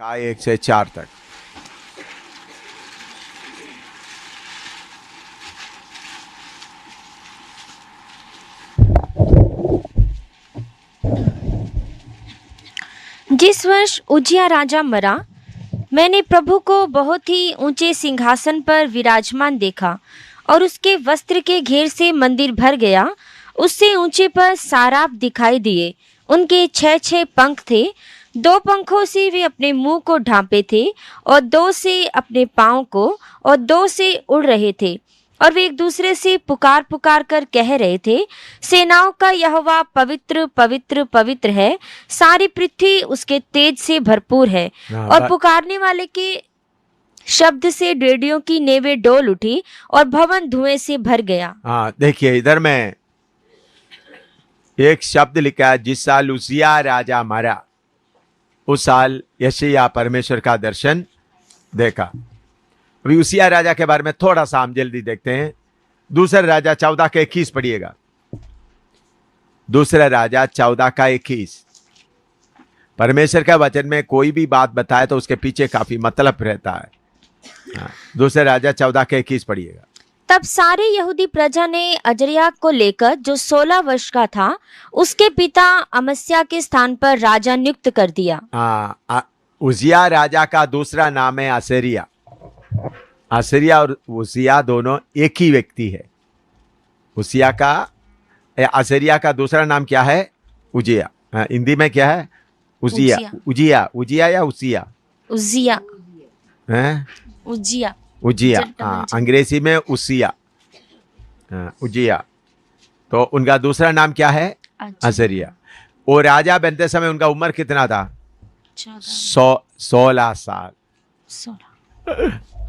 का 1 से 4 तक। जिस वर्ष उजिया राजा मरा, मैंने प्रभु को बहुत ही ऊंचे सिंहासन पर विराजमान देखा और उसके वस्त्र के घेर से मंदिर भर गया। उससे ऊंचे पर साराप दिखाई दिए। उनके 6 पंख थे। 2 पंखों से वे अपने मुंह को ढांपे थे और 2 से अपने पाँव को और 2 से उड़ रहे थे। और वे एक दूसरे से पुकार पुकार कर कह रहे थे, सेनाओं का यहोवा पवित्र पवित्र पवित्र है, सारी पृथ्वी उसके तेज से भरपूर है। और पुकारने वाले के शब्द से डेढ़ियों की नेवें डोल उठी और भवन धुएं से भर गया। हाँ, देखिए इधर में एक शब्द लिखा है, जिस साल उजिया राजा मरा उस साल यशायाह परमेश्वर का दर्शन देखा। अभी उजिया राजा के बारे में थोड़ा सा हम जल्दी देखते हैं। दूसरा राजा 14 का 21 पढ़िएगा। दूसरा राजा 14 का 21। परमेश्वर का वचन में कोई भी बात बताए तो उसके पीछे काफी मतलब रहता है। दूसरा राजा 14 का 21 पढ़िएगा। तब सारे यहूदी प्रजा ने अजर्याह को लेकर, जो 16 वर्ष का था, उसके पिता अमस्या के स्थान पर राजा नियुक्त कर दिया। उजिया राजा का दूसरा नाम है असीरिया। असीरिया और उजिया दोनों एक ही व्यक्ति है। असीरिया का दूसरा नाम क्या है? उजिया। हिंदी में क्या है? उजिया। उजिया उजिया या उजिया? उजिया हैं? उजिया उजिया। अंग्रेजी में उसिया। उजिया। तो उनका दूसरा नाम क्या है? असीरिया। वो राजा बनते समय उनका उम्र कितना था? 16 साल।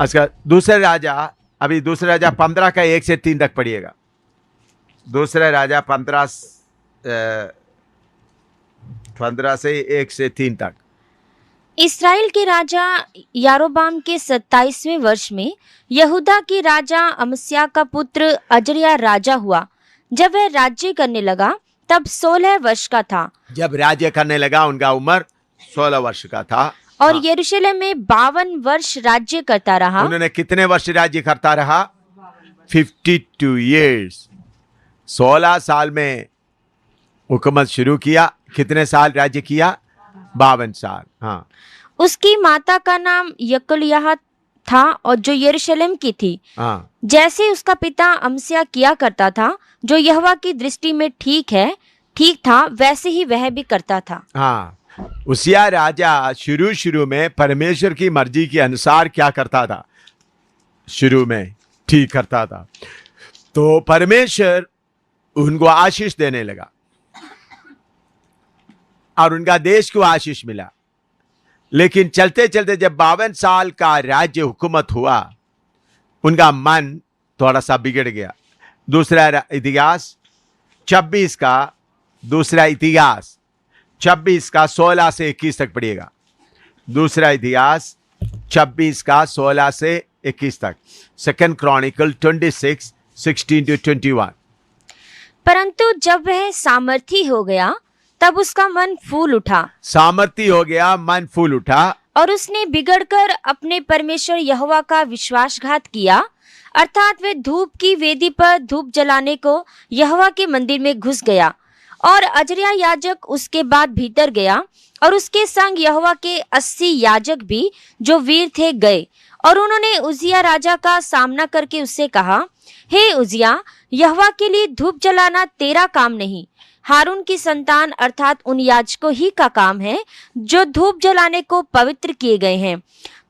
अच्छा, दूसरा राजा, अभी दूसरा राजा 15 का 1 से 3 तक पढ़िएगा। दूसरा राजा 15 से 1 से 3 तक। इस्राएल के राजा यारोबाम के 27वें वर्ष में यहूदा के राजा अमस्या का पुत्र अजर्याह राजा हुआ। जब वह राज्य करने लगा तब 16 वर्ष का था। जब राज्य करने लगा उनका उम्र 16 वर्ष का था। और यरूशलेम में 52 वर्ष राज्य करता रहा। उन्होंने कितने वर्ष राज्य करता रहा? 52 ईयर्स। 16 साल में हुकूमत शुरू किया। कितने साल राज्य किया? 52 साल। हाँ। उसकी माता का नाम यकोल्याह था और जो यरूशलेम की थी। हाँ। जैसे उसका पिता अमस्या किया करता था, जो यहोवा की दृष्टि में ठीक था, वैसे ही वह भी करता था। हाँ। उजिया राजा शुरू में परमेश्वर की मर्जी के अनुसार क्या करता था? शुरू में ठीक करता था। तो परमेश्वर उनको आशीष देने लगा और उनका देश को आशीष मिला। लेकिन चलते चलते जब 52 साल का राज्य हुकूमत हुआ, उनका मन थोड़ा सा बिगड़ गया। दूसरा इतिहास 26 का, दूसरा इतिहास 26 का 16 से 21 तक पढ़िएगा। दूसरा इतिहास 26 का 16 से 21 तक। Second Chronicle 26, 16 to 21। परंतु जब वह सामर्थी हो गया तब उसका मन फूल उठा। सामर्थी हो गया, मन फूल उठा। और उसने बिगड़कर अपने परमेश्वर यहोवा का विश्वासघात किया, अर्थात वह धूप की वेदी पर धूप जलाने को यहोवा के मंदिर में घुस गया। और अजर्याह याजक उसके बाद भीतर गया और उसके संग यहोवा के 80 याजक भी, जो वीर थे, गए। और उन्होंने उजिया राजा का सामना करके उससे कहा, हे उजिया, यहोवा के लिए धूप जलाना तेरा काम नहीं, हारून की संतान अर्थात उन याजकों ही का काम है जो धूप जलाने को पवित्र किए गए हैं।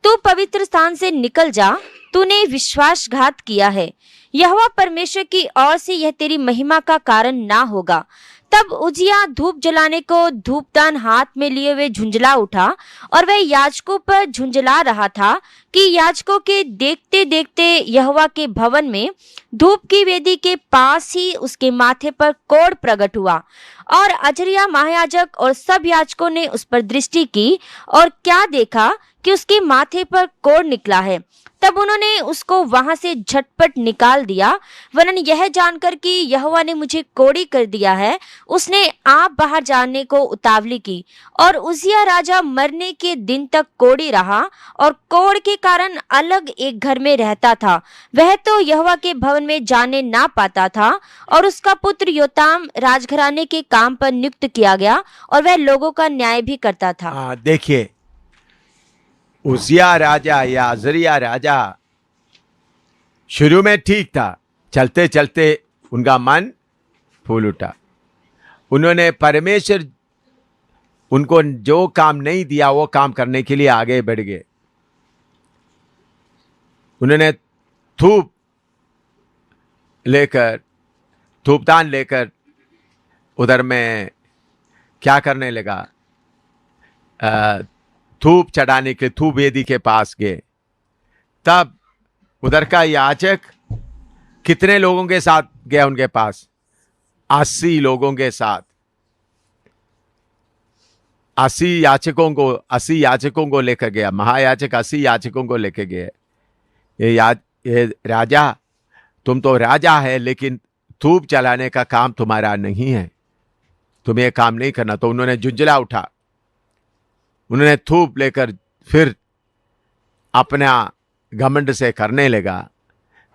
तू पवित्र स्थान से निकल जा, तूने विश्वासघात किया है। यहोवा परमेश्वर की ओर से यह तेरी महिमा का कारण ना होगा। तब उजिया धूप जलाने को धूपदान हाथ में लिए हुए झुंझला उठा और वह याजकों पर झुंझला रहा था कि याजकों के देखते देखते यहोवा के भवन में धूप की वेदी के पास ही उसके माथे पर कोढ़ प्रकट हुआ। और अजर्याह महायाजक और सब याजकों ने उस पर दृष्टि की और क्या देखा कि उसके माथे पर कोढ़ निकला है। तब उन्होंने उसको वहां से झटपट निकाल दिया। वरन यह जानकर कि यहोवा ने मुझे कोड़ी कर दिया है, उसने आप बाहर जाने को उतावली की। और उजिया राजा मरने के दिन तक कोड़ी रहा और कोड़ के कारण अलग एक घर में रहता था। वह तो यहोवा के भवन में जाने ना पाता था। और उसका पुत्र योताम राजघराने के काम पर नियुक्त किया गया और वह लोगों का न्याय भी करता था। हाँ, देखिए, उजिया राजा या अजरिया राजा शुरू में ठीक था, चलते चलते उनका मन फूल उठा। उन्होंने परमेश्वर उनको जो काम नहीं दिया वो काम करने के लिए आगे बढ़ गए। उन्होंने धूपदान लेकर उधर में क्या करने लगा, धूप चढ़ाने के धूप वेदी के पास गए। तब उधर का याजक कितने लोगों के साथ गया उनके पास? 80 लोगों के साथ। 80 याचकों को लेकर गया। महायाजक 80 याचकों को लेकर गए। ये राजा, तुम तो राजा है, लेकिन धूप जलाने का काम तुम्हारा नहीं है, तुम्हें काम नहीं करना। तो उन्होंने झुंझला उठा, उन्होंने धूप लेकर फिर अपना घमंड से करने लगा।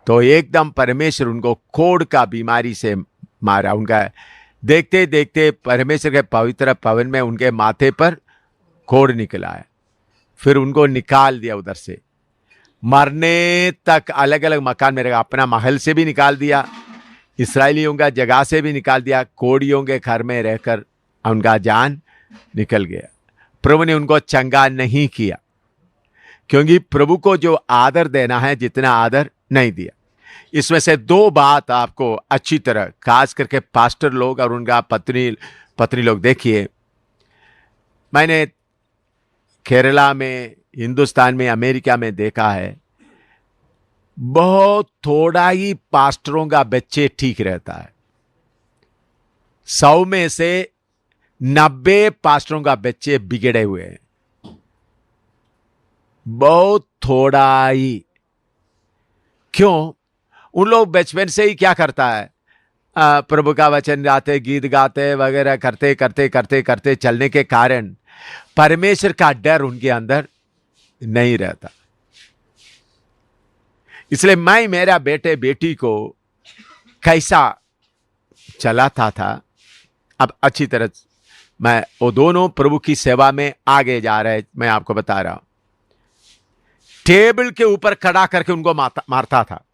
तो एकदम परमेश्वर उनको कोढ़ का बीमारी से मारा। उनका देखते देखते परमेश्वर के पवित्र भवन में उनके माथे पर कोढ़ निकला है। फिर उनको निकाल दिया उधर से, मरने तक अलग अलग मकान में रखा। अपना महल से भी निकाल दिया, इस्राएलियों का जगह से भी निकाल दिया, कोढ़ियों के घर में रहकर उनका जान निकल गया। प्रभु ने उनको चंगा नहीं किया, क्योंकि प्रभु को जो आदर देना है जितना आदर नहीं दिया। इसमें से 2 बात आपको अच्छी तरह, खास करके पास्टर लोग और उनका पत्नी लोग, देखिए। मैंने केरला में, हिंदुस्तान में, अमेरिका में देखा है, बहुत थोड़ा ही पास्टरों का बच्चे ठीक रहता है। 100 में से 90 पास्टरों का बच्चे बिगड़े हुए हैं। बहुत थोड़ा ही। क्यों? उन लोग बचपन से ही क्या करता है, प्रभु का वचन गाते, गीत गाते वगैरह करते करते करते करते चलने के कारण परमेश्वर का डर उनके अंदर नहीं रहता। इसलिए मैं मेरा बेटे बेटी को कैसा चलाता था, अब अच्छी तरह मैं, वो दोनों प्रभु की सेवा में आगे जा रहे। मैं आपको बता रहा हूं, टेबल के ऊपर खड़ा करके उनको मारता था।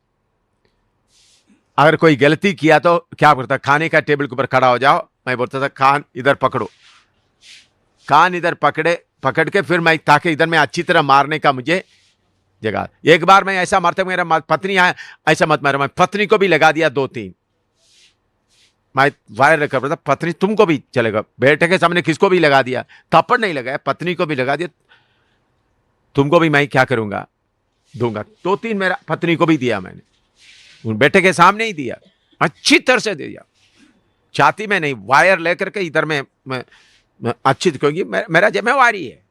अगर कोई गलती किया तो क्या करता, खाने का टेबल के ऊपर खड़ा हो जाओ, मैं बोलता था कान इधर पकड़ो, कान इधर पकड़ के फिर मैं, ताकि इधर में अच्छी तरह मारने का मुझे जगह। एक बार मैं ऐसा मारता, मेरा पत्नी आया, ऐसा मत मारो, मैं पत्नी को भी लगा दिया 2-3। मैं वायर कर रहा था, पत्नी तुमको भी चलेगा, बेटे के सामने किसको भी लगा दिया, थप्पड़ नहीं लगाया, पत्नी को भी लगा दिया, तुमको भी मैं क्या करूंगा, दूंगा। 2-3 मेरा पत्नी को भी दिया मैंने, उन बेटे के सामने ही दिया, अच्छी तरह से दे दिया, छाती में नहीं, वायर लेकर के इधर में अच्छी, क्योंकि मेरा जिम्मेवारी है।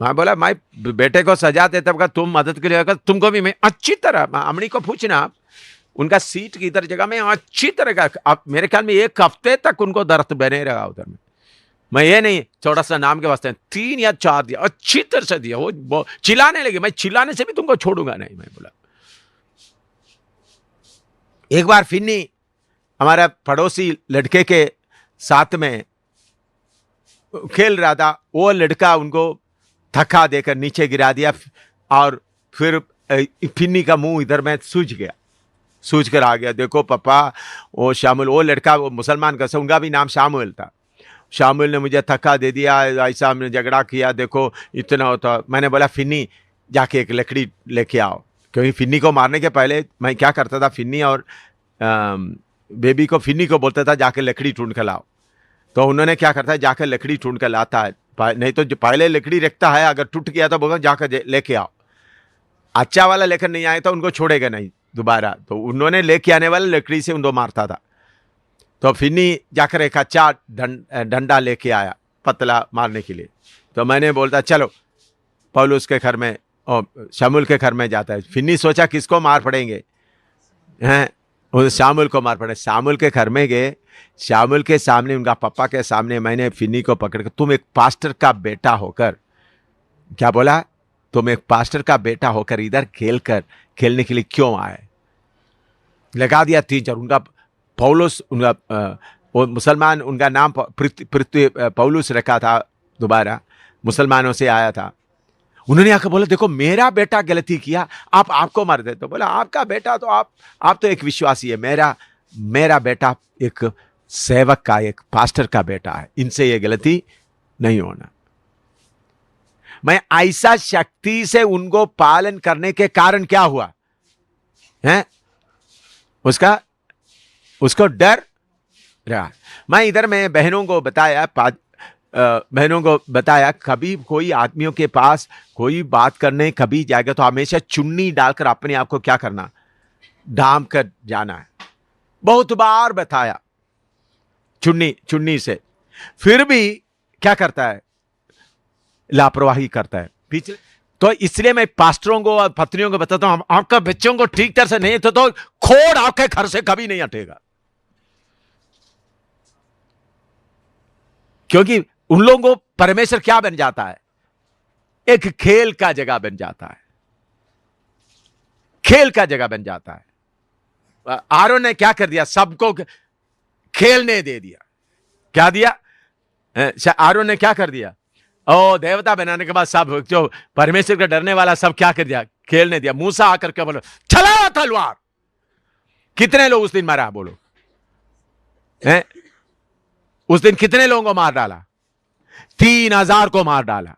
मैं बोला, मैं बेटे को सजा देता हूँ, तुम मदद के लिए, तुमको भी मैं अच्छी तरह, अमनी को पूछना, उनका सीट की इधर जगह में अच्छी तरह का, अब मेरे ख्याल में 1 हफ्ते तक उनको दर्द बने रहा उधर में। मैं ये नहीं थोड़ा सा नाम के वास्ते 3 या 4 दिया, अच्छी तरह से दिया। वो चिल्लाने लगे, मैं चिल्लाने से भी तुमको छोड़ूंगा नहीं। मैं बोला, एक बार फिन्नी हमारा पड़ोसी लड़के के साथ में खेल रहा था, वो लड़का उनको धक्का देकर नीचे गिरा दिया, और फिर फिन्नी का मुंह इधर में सूज गया, सूझ कर आ गया। देखो पापा, वो शामुल, वो लड़का, वो मुसलमान का, उनका भी नाम शामुल था। शामुल ने मुझे धक्का दे दिया, ऐसा हमने झगड़ा किया, देखो इतना होता। मैंने बोला, फिन्नी जाके एक लकड़ी लेके आओ, क्योंकि फिन्नी को मारने के पहले मैं क्या करता था, फिन्नी और बेबी को, फिन्नी को बोलता था जाके लकड़ी ढूंढ कर लाओ। तो उन्होंने क्या करता है, जाकर लकड़ी ढूंढ कर लाता है, नहीं तो जो पहले लकड़ी रखता है, अगर टूट गया तो बोला जाकर लेके आओ। अच्छा वाला लेकर नहीं आए तो उनको छोड़ेगा नहीं दोबारा। तो उन्होंने लेके आने वाले लकड़ी से उनको मारता था। तो फिन्नी जाकर एक अच्छा डंडा लेके आया, पतला मारने के लिए। तो मैंने बोलता, चलो पौलुस के घर में शामुल के घर में जाता है। फिन्नी सोचा किसको मार पड़ेंगे, हैं उस शामुल को मार पड़े। शामुल के घर में गए, शामुल के सामने, उनका पापा के सामने मैंने फिन्नी को पकड़ कर, तुम एक पास्टर का बेटा होकर, क्या बोला, तुम एक पास्टर का बेटा होकर इधर खेलने के लिए क्यों आए। लगा दिया 3-4। उनका पौलुस, उनका वो मुसलमान, उनका नाम पृथ्वी पौलुस रखा था, दोबारा मुसलमानों से आया था। उन्होंने आकर बोला देखो मेरा बेटा गलती किया, आप आपको मार दे। तो बोला आपका बेटा तो आप तो एक विश्वासी है, मेरा बेटा एक सेवक का, एक पास्टर का बेटा है, इनसे ये गलती नहीं होना। मैं ऐसा शक्ति से उनको पालन करने के कारण क्या हुआ है, उसको डर रहा। मैं इधर में बहनों को बताया कभी कोई आदमियों के पास कोई बात करने कभी जाएगा तो हमेशा चुन्नी डालकर अपने आप को क्या करना, ढाम कर जाना है। बहुत बार बताया चुन्नी से, फिर भी क्या करता है, लापरवाही करता है पिछले। तो इसलिए मैं पास्टरों को और पत्नियों को बताता हूं, आपका बच्चों को ठीक तरह से नहीं तो खोड़ आपके घर से कभी नहीं हटेगा, क्योंकि उन लोगों को परमेश्वर क्या बन जाता है, एक खेल का जगह बन जाता है, खेल का जगह बन जाता है। आरोन ने क्या कर दिया, सबको खेलने दे दिया। क्या दिया आरोन ने, क्या कर दिया, देवता बनाने के बाद सब जो परमेश्वर का डरने वाला सब क्या कर दिया, खेलने दिया। मूसा आकर के बोलो चला तलवार, कितने लोग उस दिन मारा, बोलो उस दिन कितने लोगों को मार डाला, 3000 को मार डाला।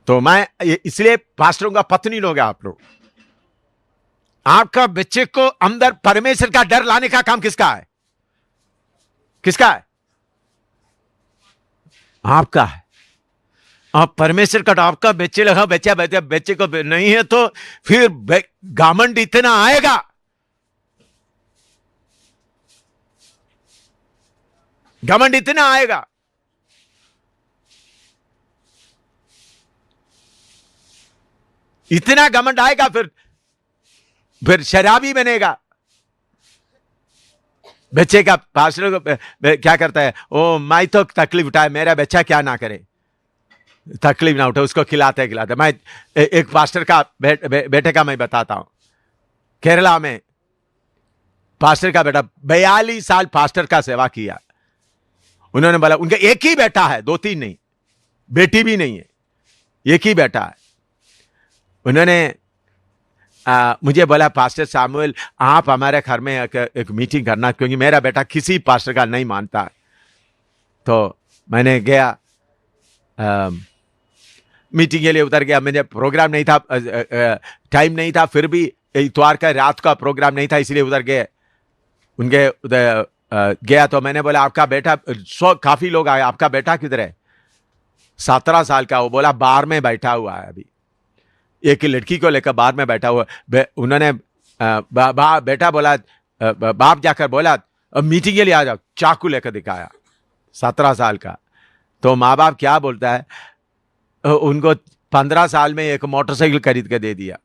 तो मैं इसलिए पास्टरों का पत्नी लोग, आप लोग, आपका बच्चे को अंदर परमेश्वर का डर लाने का काम किसका है, किसका है, आपका है। आप परमेश्वर का, आपका बच्चे लगा, बच्चे को नहीं है तो फिर घमंड इतना आएगा, घमंड इतना आएगा। इतना घमंड आएगा, फिर शराबी बनेगा। बच्चे का पास्टर को क्या करता है, ओ मैं तो तकलीफ उठाए, मेरा बच्चा क्या ना करे, तकलीफ ना उठे, उसको खिलाते। मैं एक पास्टर का बेटे का मैं बताता हूं। केरला में पास्टर का बेटा 42 साल पास्टर का सेवा किया। उन्होंने बोला उनका एक ही बेटा है, 2-3 नहीं, बेटी भी नहीं है, एक ही बेटा है। उन्होंने मुझे बोला पास्टर सामुएल आप हमारे घर में एक मीटिंग करना, क्योंकि मेरा बेटा किसी पास्टर का नहीं मानता। तो मैंने गया, मीटिंग के लिए उतर गया। मुझे प्रोग्राम नहीं था, टाइम नहीं था, फिर भी इतवार का रात का प्रोग्राम नहीं था, इसलिए उधर गए। उनके उधर गया तो मैंने बोला आपका बेटा, काफी लोग आए, आपका बेटा किधर है, 17 साल का। वो बोला बार में बैठा हुआ है, अभी एक लड़की को लेकर बार में बैठा हुआ। उन्होंने बेटा बोला, बाप जाकर बोला मीटिंग के लिए आ जाओ, चाकू लेकर दिखाया, 17 साल का। तो माँ बाप क्या बोलता है, उनको 15 साल में एक मोटरसाइकिल खरीद के दे दिया।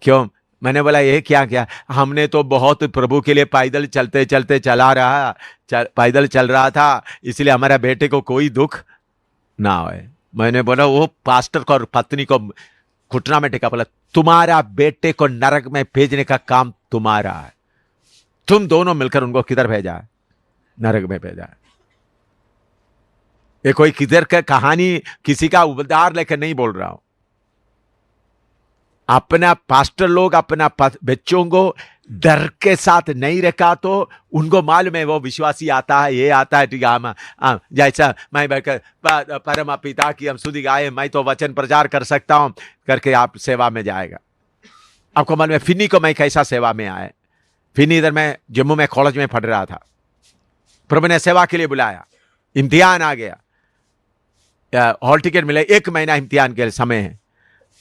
क्यों? मैंने बोला ये क्या क्या, हमने तो बहुत प्रभु के लिए पैदल चलते चलते पैदल चल रहा था, इसलिए हमारे बेटे को कोई दुख ना होए। मैंने बोला वो पास्टर को और पत्नी को घुटना में टेका, बोला तुम्हारा बेटे को नरक में भेजने का काम तुम्हारा है, तुम दोनों मिलकर उनको किधर भेजा है, नरक में भेजा है। ये कोई किधर का कहानी, किसी का उद्धार लेकर नहीं बोल रहा हूं। अपना पास्टर लोग अपना बच्चों को डर के साथ नहीं रखा तो उनको मालूम है वो विश्वासी आता है, ये आता है, ठीक है, जैसा मैं बैठकर परम पिता की हम स्तुति गाए, मैं तो वचन प्रचार कर सकता हूं करके आप सेवा में जाएगा। आपको मालूम है फिन्नी को मैं कैसा सेवा में आया। फिन्नी इधर मैं जम्मू में कॉलेज में पढ़ रहा था, प्रभु ने सेवा के लिए बुलाया, इम्तिहान आ गया, हॉल टिकट मिले, 1 महीना इम्तिहान के समय है।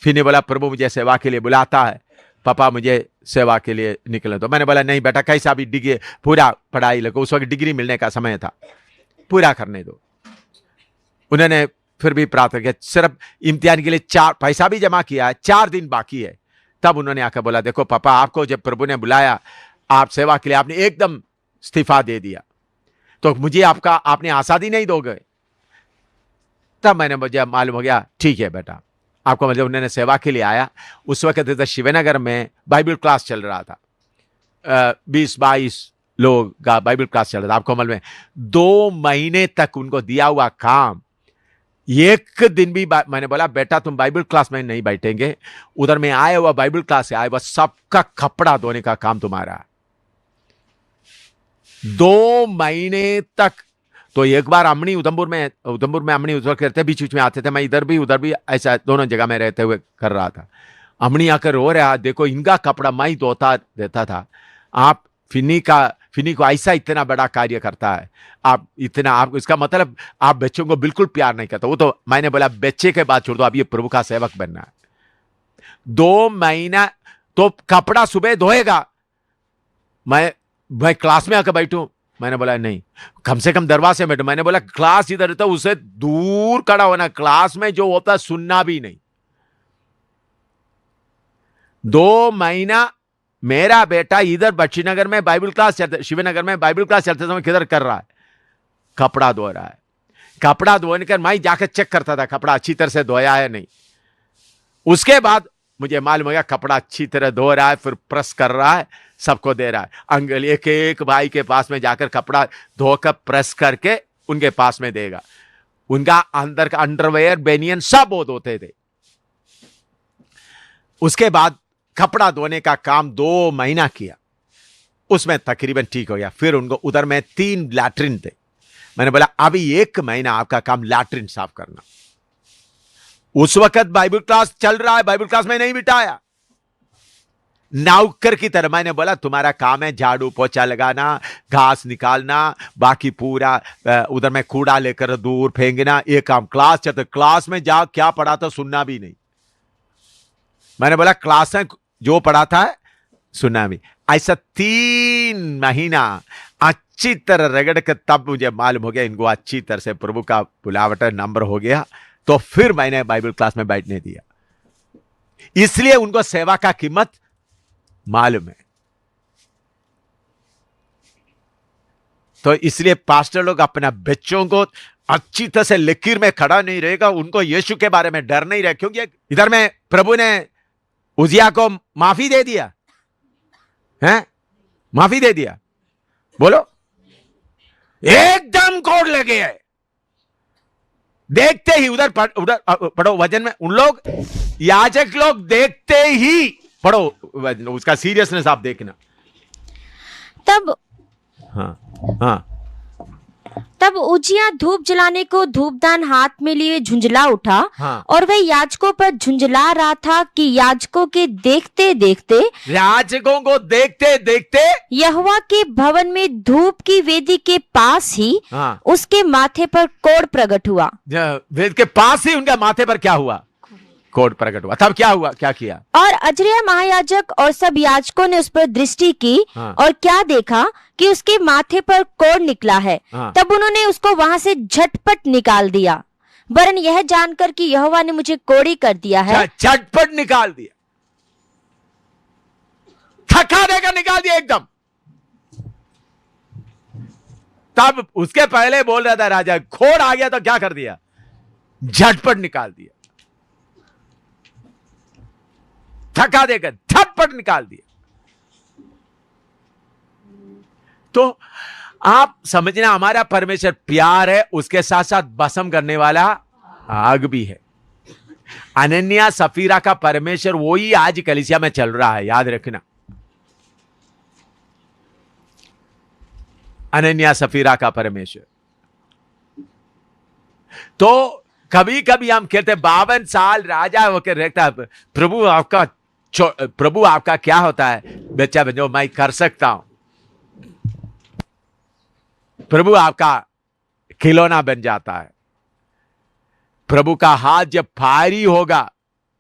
फिर बोला प्रभु मुझे सेवा के लिए बुलाता है, पापा मुझे सेवा के लिए निकले। तो मैंने बोला नहीं बेटा, कैसा भी डिग्री पूरा पढ़ाई लगो, उस वक्त डिग्री मिलने का समय था। पूरा करने दो। उन्होंने फिर भी प्रार्थना किया, सिर्फ इम्तिहान के लिए 4 पैसा भी जमा किया है, 4 दिन बाकी है। तब उन्होंने आकर बोला, देखो पापा, आपको जब प्रभु ने बुलाया आप सेवा के लिए, आपने एकदम इस्तीफा दे दिया, तो मुझे आपने आज़ादी नहीं दोगे। तब मुझे मालूम हो गया, ठीक है बेटा, आपको मतलब उन्होंने सेवा के लिए आया। उस वक्त शिवनगर में बाइबल क्लास चल रहा था, 20-22 लोग का बाइबल क्लास चल रहा था। आपको मालूम है 2 महीने तक उनको दिया हुआ काम, एक दिन भी मैंने बोला बेटा तुम बाइबल क्लास में नहीं बैठेंगे, उधर में आए हुआ बाइबल क्लास से आए हुआ सबका कपड़ा धोने का काम तुम्हारा है। 2 महीने तक। तो एक बार अमनी उधमपुर में अमनी उधर करते, बीच बीच में आते थे, मैं इधर भी उधर भी ऐसा दोनों जगह में रहते हुए कर रहा था। अमनी आकर रो रहा, देखो इनका कपड़ा मैं ही धोता देता था, आप फिनी को ऐसा इतना बड़ा कार्य करता है, आप इसका मतलब आप बच्चों को बिल्कुल प्यार नहीं करता। वो तो मैंने बोला बच्चे के बाद छोड़ दो, अब ये प्रभु का सेवक बनना है। 2 महीना तो कपड़ा सुबह धोएगा, मैं क्लास में आकर बैठूं, मैंने बोला नहीं, कम से कम दरवाजे में बैठो। मैंने बोला क्लास इधर तो उसे दूर खड़ा होना, क्लास में जो होता सुनना भी नहीं। 2 महीना मेरा बेटा इधर बच्चीनगर में बाइबल क्लास चलते, शिवनगर में बाइबल क्लास चलते समय किधर कर रहा है, कपड़ा धो रहा है। कपड़ा धोने कर मैं जाकर चेक करता था कपड़ा अच्छी तरह से धोया है नहीं। उसके बाद मुझे मालूम हो गया कपड़ा अच्छी तरह धो रहा है, फिर प्रेस कर रहा है, सबको दे रहा है। अंकल एक भाई के पास में जाकर कपड़ा धोकर प्रेस करके उनके पास में देगा। उनका अंदर का अंडरवेयर बेनियन सब वो धोते थे। उसके बाद कपड़ा धोने का काम 2 महीना किया, उसमें तकरीबन ठीक हो गया। फिर उनको उधर में 3 लैट्रिन थे। मैंने बोला अभी 1 महीना आपका काम लैट्रिन साफ करना। उस वक्त बाइबल क्लास चल रहा है, बाइबल क्लास में नहीं बिठाया, नौकर की तरह। मैंने बोला तुम्हारा काम है झाड़ू पोछा लगाना, घास निकालना, बाकी पूरा उधर में कूड़ा लेकर दूर फेंकना, ये काम। क्लास चलते, क्लास में जा क्या पढ़ा था सुनना भी नहीं। मैंने बोला क्लास में जो पढ़ा था सुनना भी। ऐसा 3 महीना अच्छी तरह रगड़ के तब मुझे मालूम हो गया इनको अच्छी तरह से प्रभु का बुलावट नंबर हो गया। तो फिर मैंने बाइबल क्लास में बैठने दिया, इसलिए उनको सेवा का कीमत मालूम है। तो इसलिए पास्टर लोग अपना बच्चों को अच्छी तरह से लकीर में खड़ा नहीं रहेगा, उनको यीशु के बारे में डर नहीं रहे। क्योंकि इधर में प्रभु ने उजिया को माफी दे दिया है, माफी दे दिया, बोलो एकदम कोड लगे है। देखते ही उधर पढ़ो वचन में, उन लोग याजक लोग देखते ही पढ़ो उसका सीरियसनेस आप देखना। तब उजिया धूप जलाने को धूपदान हाथ में लिए झुंझला उठा। और वह याजकों पर झुंझला रहा था कि याजकों को देखते देखते यहोवा के भवन में धूप की वेदी के पास ही उसके माथे पर कोढ़ प्रकट हुआ। वेद के पास ही उनका माथे पर क्या हुआ, कोढ़ प्रकट हुआ। तब क्या हुआ, क्या किया? और अजरिया महायाजक और सब याजकों ने उस पर दृष्टि की और क्या देखा कि उसके माथे पर कोढ़ निकला है। तब उन्होंने उसको वहां से झटपट निकाल दिया, वरन यह जानकर कि यहोवा ने मुझे कोढ़ी कर दिया है। झटपट निकाल दिया, थका देकर निकाल दिया एकदम। तब उसके पहले बोल रहा था राजा, कोढ़ आ गया तो क्या कर दिया, झटपट निकाल दिया, थका देकर झटपट निकाल दिया। तो आप समझना हमारा परमेश्वर प्यार है, उसके साथ साथ भस्म करने वाला आग भी है। अनन्या सफीरा का परमेश्वर वही आज कलीसिया में चल रहा है, याद रखना। अनन्या सफीरा का परमेश्वर। तो कभी कभी हम कहते 52 साल राजा होकर रहता है, प्रभु आपका क्या होता है, बच्चा बनो मैं कर सकता हूं। प्रभु आपका खिलौना बन जाता है। प्रभु का हाथ जब भारी होगा,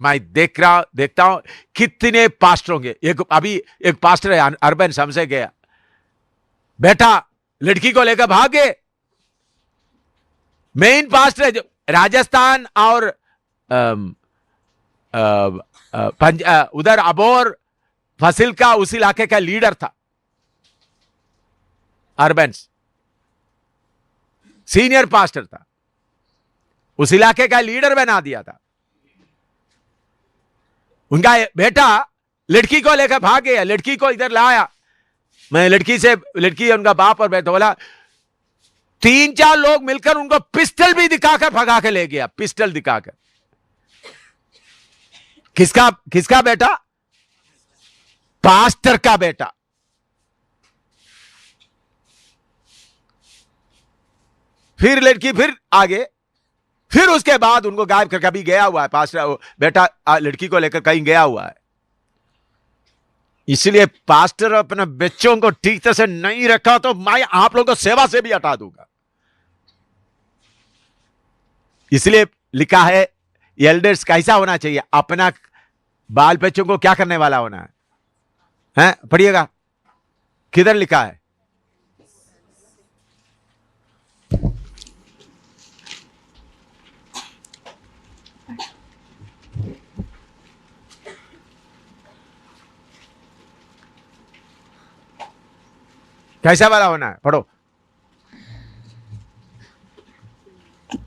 मैं देखता हूं कितने पास्टर होंगे। अभी एक पास्टर है अर्बन, समझे गया, बेटा लड़की को लेकर भागे, मेन पास्टर है जो राजस्थान और उधर अबोर फसिल का उस इलाके का लीडर था, अर्बन सीनियर पास्टर था, उस इलाके का लीडर बना दिया था। उनका बेटा लड़की को लेकर भाग गया, लड़की को इधर लाया। मैं लड़की उनका बाप और बेटा बोला, 3-4 लोग मिलकर उनको पिस्टल भी दिखाकर भगा के ले गया, पिस्टल दिखाकर। किसका बेटा? पास्टर का बेटा। फिर लड़की फिर आगे, फिर उसके बाद उनको गायब कर कभी गया हुआ है पास्टर बेटा, लड़की को लेकर कहीं गया हुआ है। इसलिए पास्टर अपने बच्चों को ठीक तरह से नहीं रखा तो मैं आप लोगों को सेवा से भी हटा दूंगा। इसलिए लिखा है एल्डर्स कैसा होना चाहिए, अपना बाल बच्चों को क्या करने वाला होना है? पढ़िएगा, किधर लिखा है? कैसा वाला होना है? पढ़ो।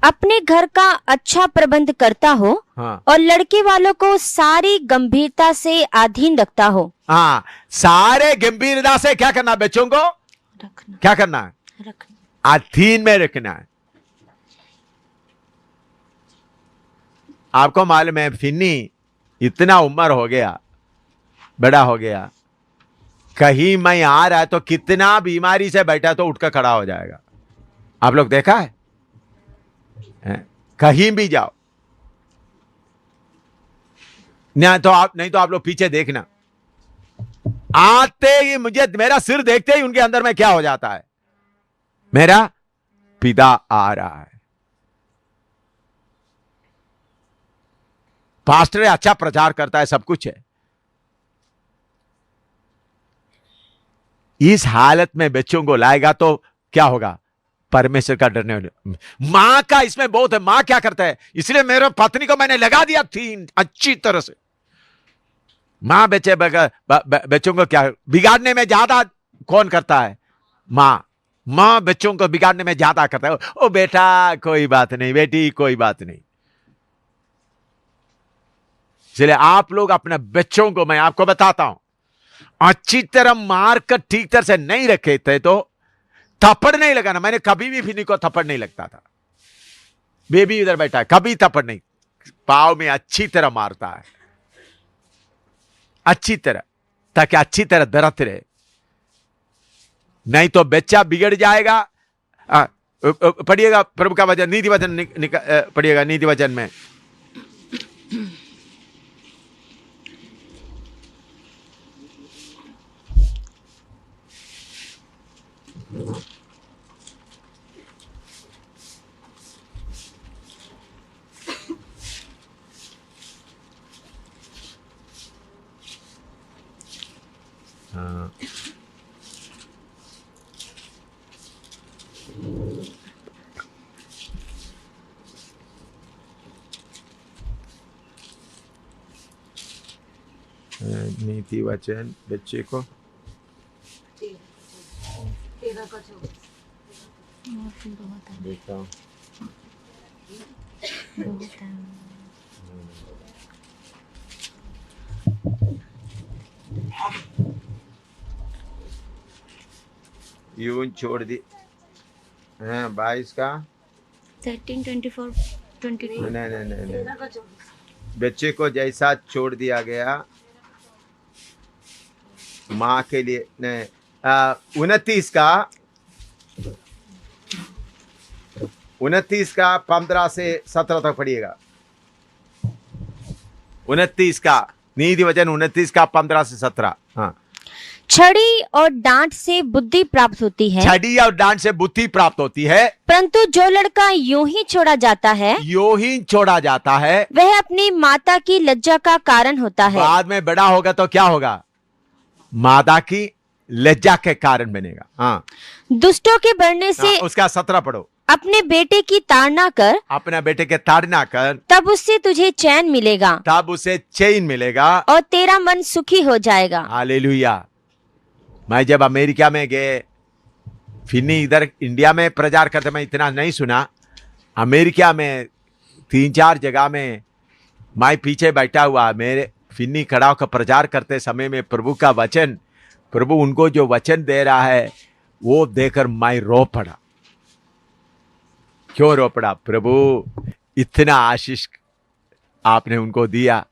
अपने घर का अच्छा प्रबंध करता हो, हाँ। और लड़के वालों को सारी गंभीरता से अधीन रखता हो। हाँ, सारे गंभीरता से क्या करना? बच्चों को रखना, क्या करना है? रखना। अधीन में रखना है। आपको मालूम है फिन्नी इतना उम्र हो गया, बड़ा हो गया, कहीं मैं आ रहा है तो कितना बीमारी से बैठा तो उठकर खड़ा हो जाएगा। आप लोग देखा है? कहीं भी जाओ, नहीं तो आप लोग पीछे देखना, आते ही मेरा सिर देखते ही उनके अंदर में क्या हो जाता है? मेरा पिता आ रहा है। पास्टर अच्छा प्रचार करता है, सब कुछ है। इस हालत में बच्चों को लाएगा तो क्या होगा? परमेश्वर का डरने वाले। मां का इसमें बहुत है। मां क्या करता है? इसलिए मेरे पत्नी को मैंने लगा दिया थी अच्छी तरह से। मां बच्चों को क्या बिगाड़ने में ज्यादा कौन करता है? मां बच्चों को बिगाड़ने में ज्यादा करता है। ओ बेटा कोई बात नहीं, बेटी कोई बात नहीं। इसलिए आप लोग अपने बच्चों को, मैं आपको बताता हूं, अच्छी तरह मार कर ठीक तरह से नहीं रखे थे तो थप्पड़ नहीं लगाना। मैंने कभी भी फिनी को थप्पड़ नहीं लगता था। बेबी इधर बैठा है, कभी थप्पड़ नहीं, पाव में अच्छी तरह मारता है, अच्छी तरह, ताकि अच्छी तरह दर्द रहे, नहीं तो बच्चा बिगड़ जाएगा। पढ़िएगा प्रभु का वचन, नीति वचन पढ़िएगा, नीति वचन में नीति वचन बच्चे को देखता हूं। यूं छोड़ दी। 22 का 13, 24, 22। नहीं, बच्चे को जैसा छोड़ दिया गया माँ के लिए। नहीं, 29 का 15 से 17 तक पढ़िएगा। 29 का नीति वचन, 29 का 15 से 17। हाँ, छड़ी और डांट से बुद्धि प्राप्त होती है, छड़ी और डांट से बुद्धि प्राप्त होती है, परंतु जो लड़का यूं ही छोड़ा जाता है, वह अपनी माता की लज्जा का कारण होता है। बाद में बड़ा होगा तो क्या होगा? माता की लज्जा के कारण बनेगा। हाँ, दुष्टों के बढ़ने से उसका 17 पढ़ो। अपने बेटे की ताड़ना कर, अपना बेटे के ताड़ना कर, तब उससे तुझे चैन मिलेगा तब उसे चैन मिलेगा और तेरा मन सुखी हो जाएगा। हालेलुया। मैं जब अमेरिका में गए, फिन्नी इधर इंडिया में प्रचार करते मैं इतना नहीं सुना। अमेरिका में 3-4 जगह में मैं पीछे बैठा हुआ, मेरे फिन्नी खड़ा होकर प्रचार करते समय में प्रभु का वचन, प्रभु उनको जो वचन दे रहा है वो देकर मैं रो पड़ा। क्यों रो पड़ा? प्रभु इतना आशीष आपने उनको दिया,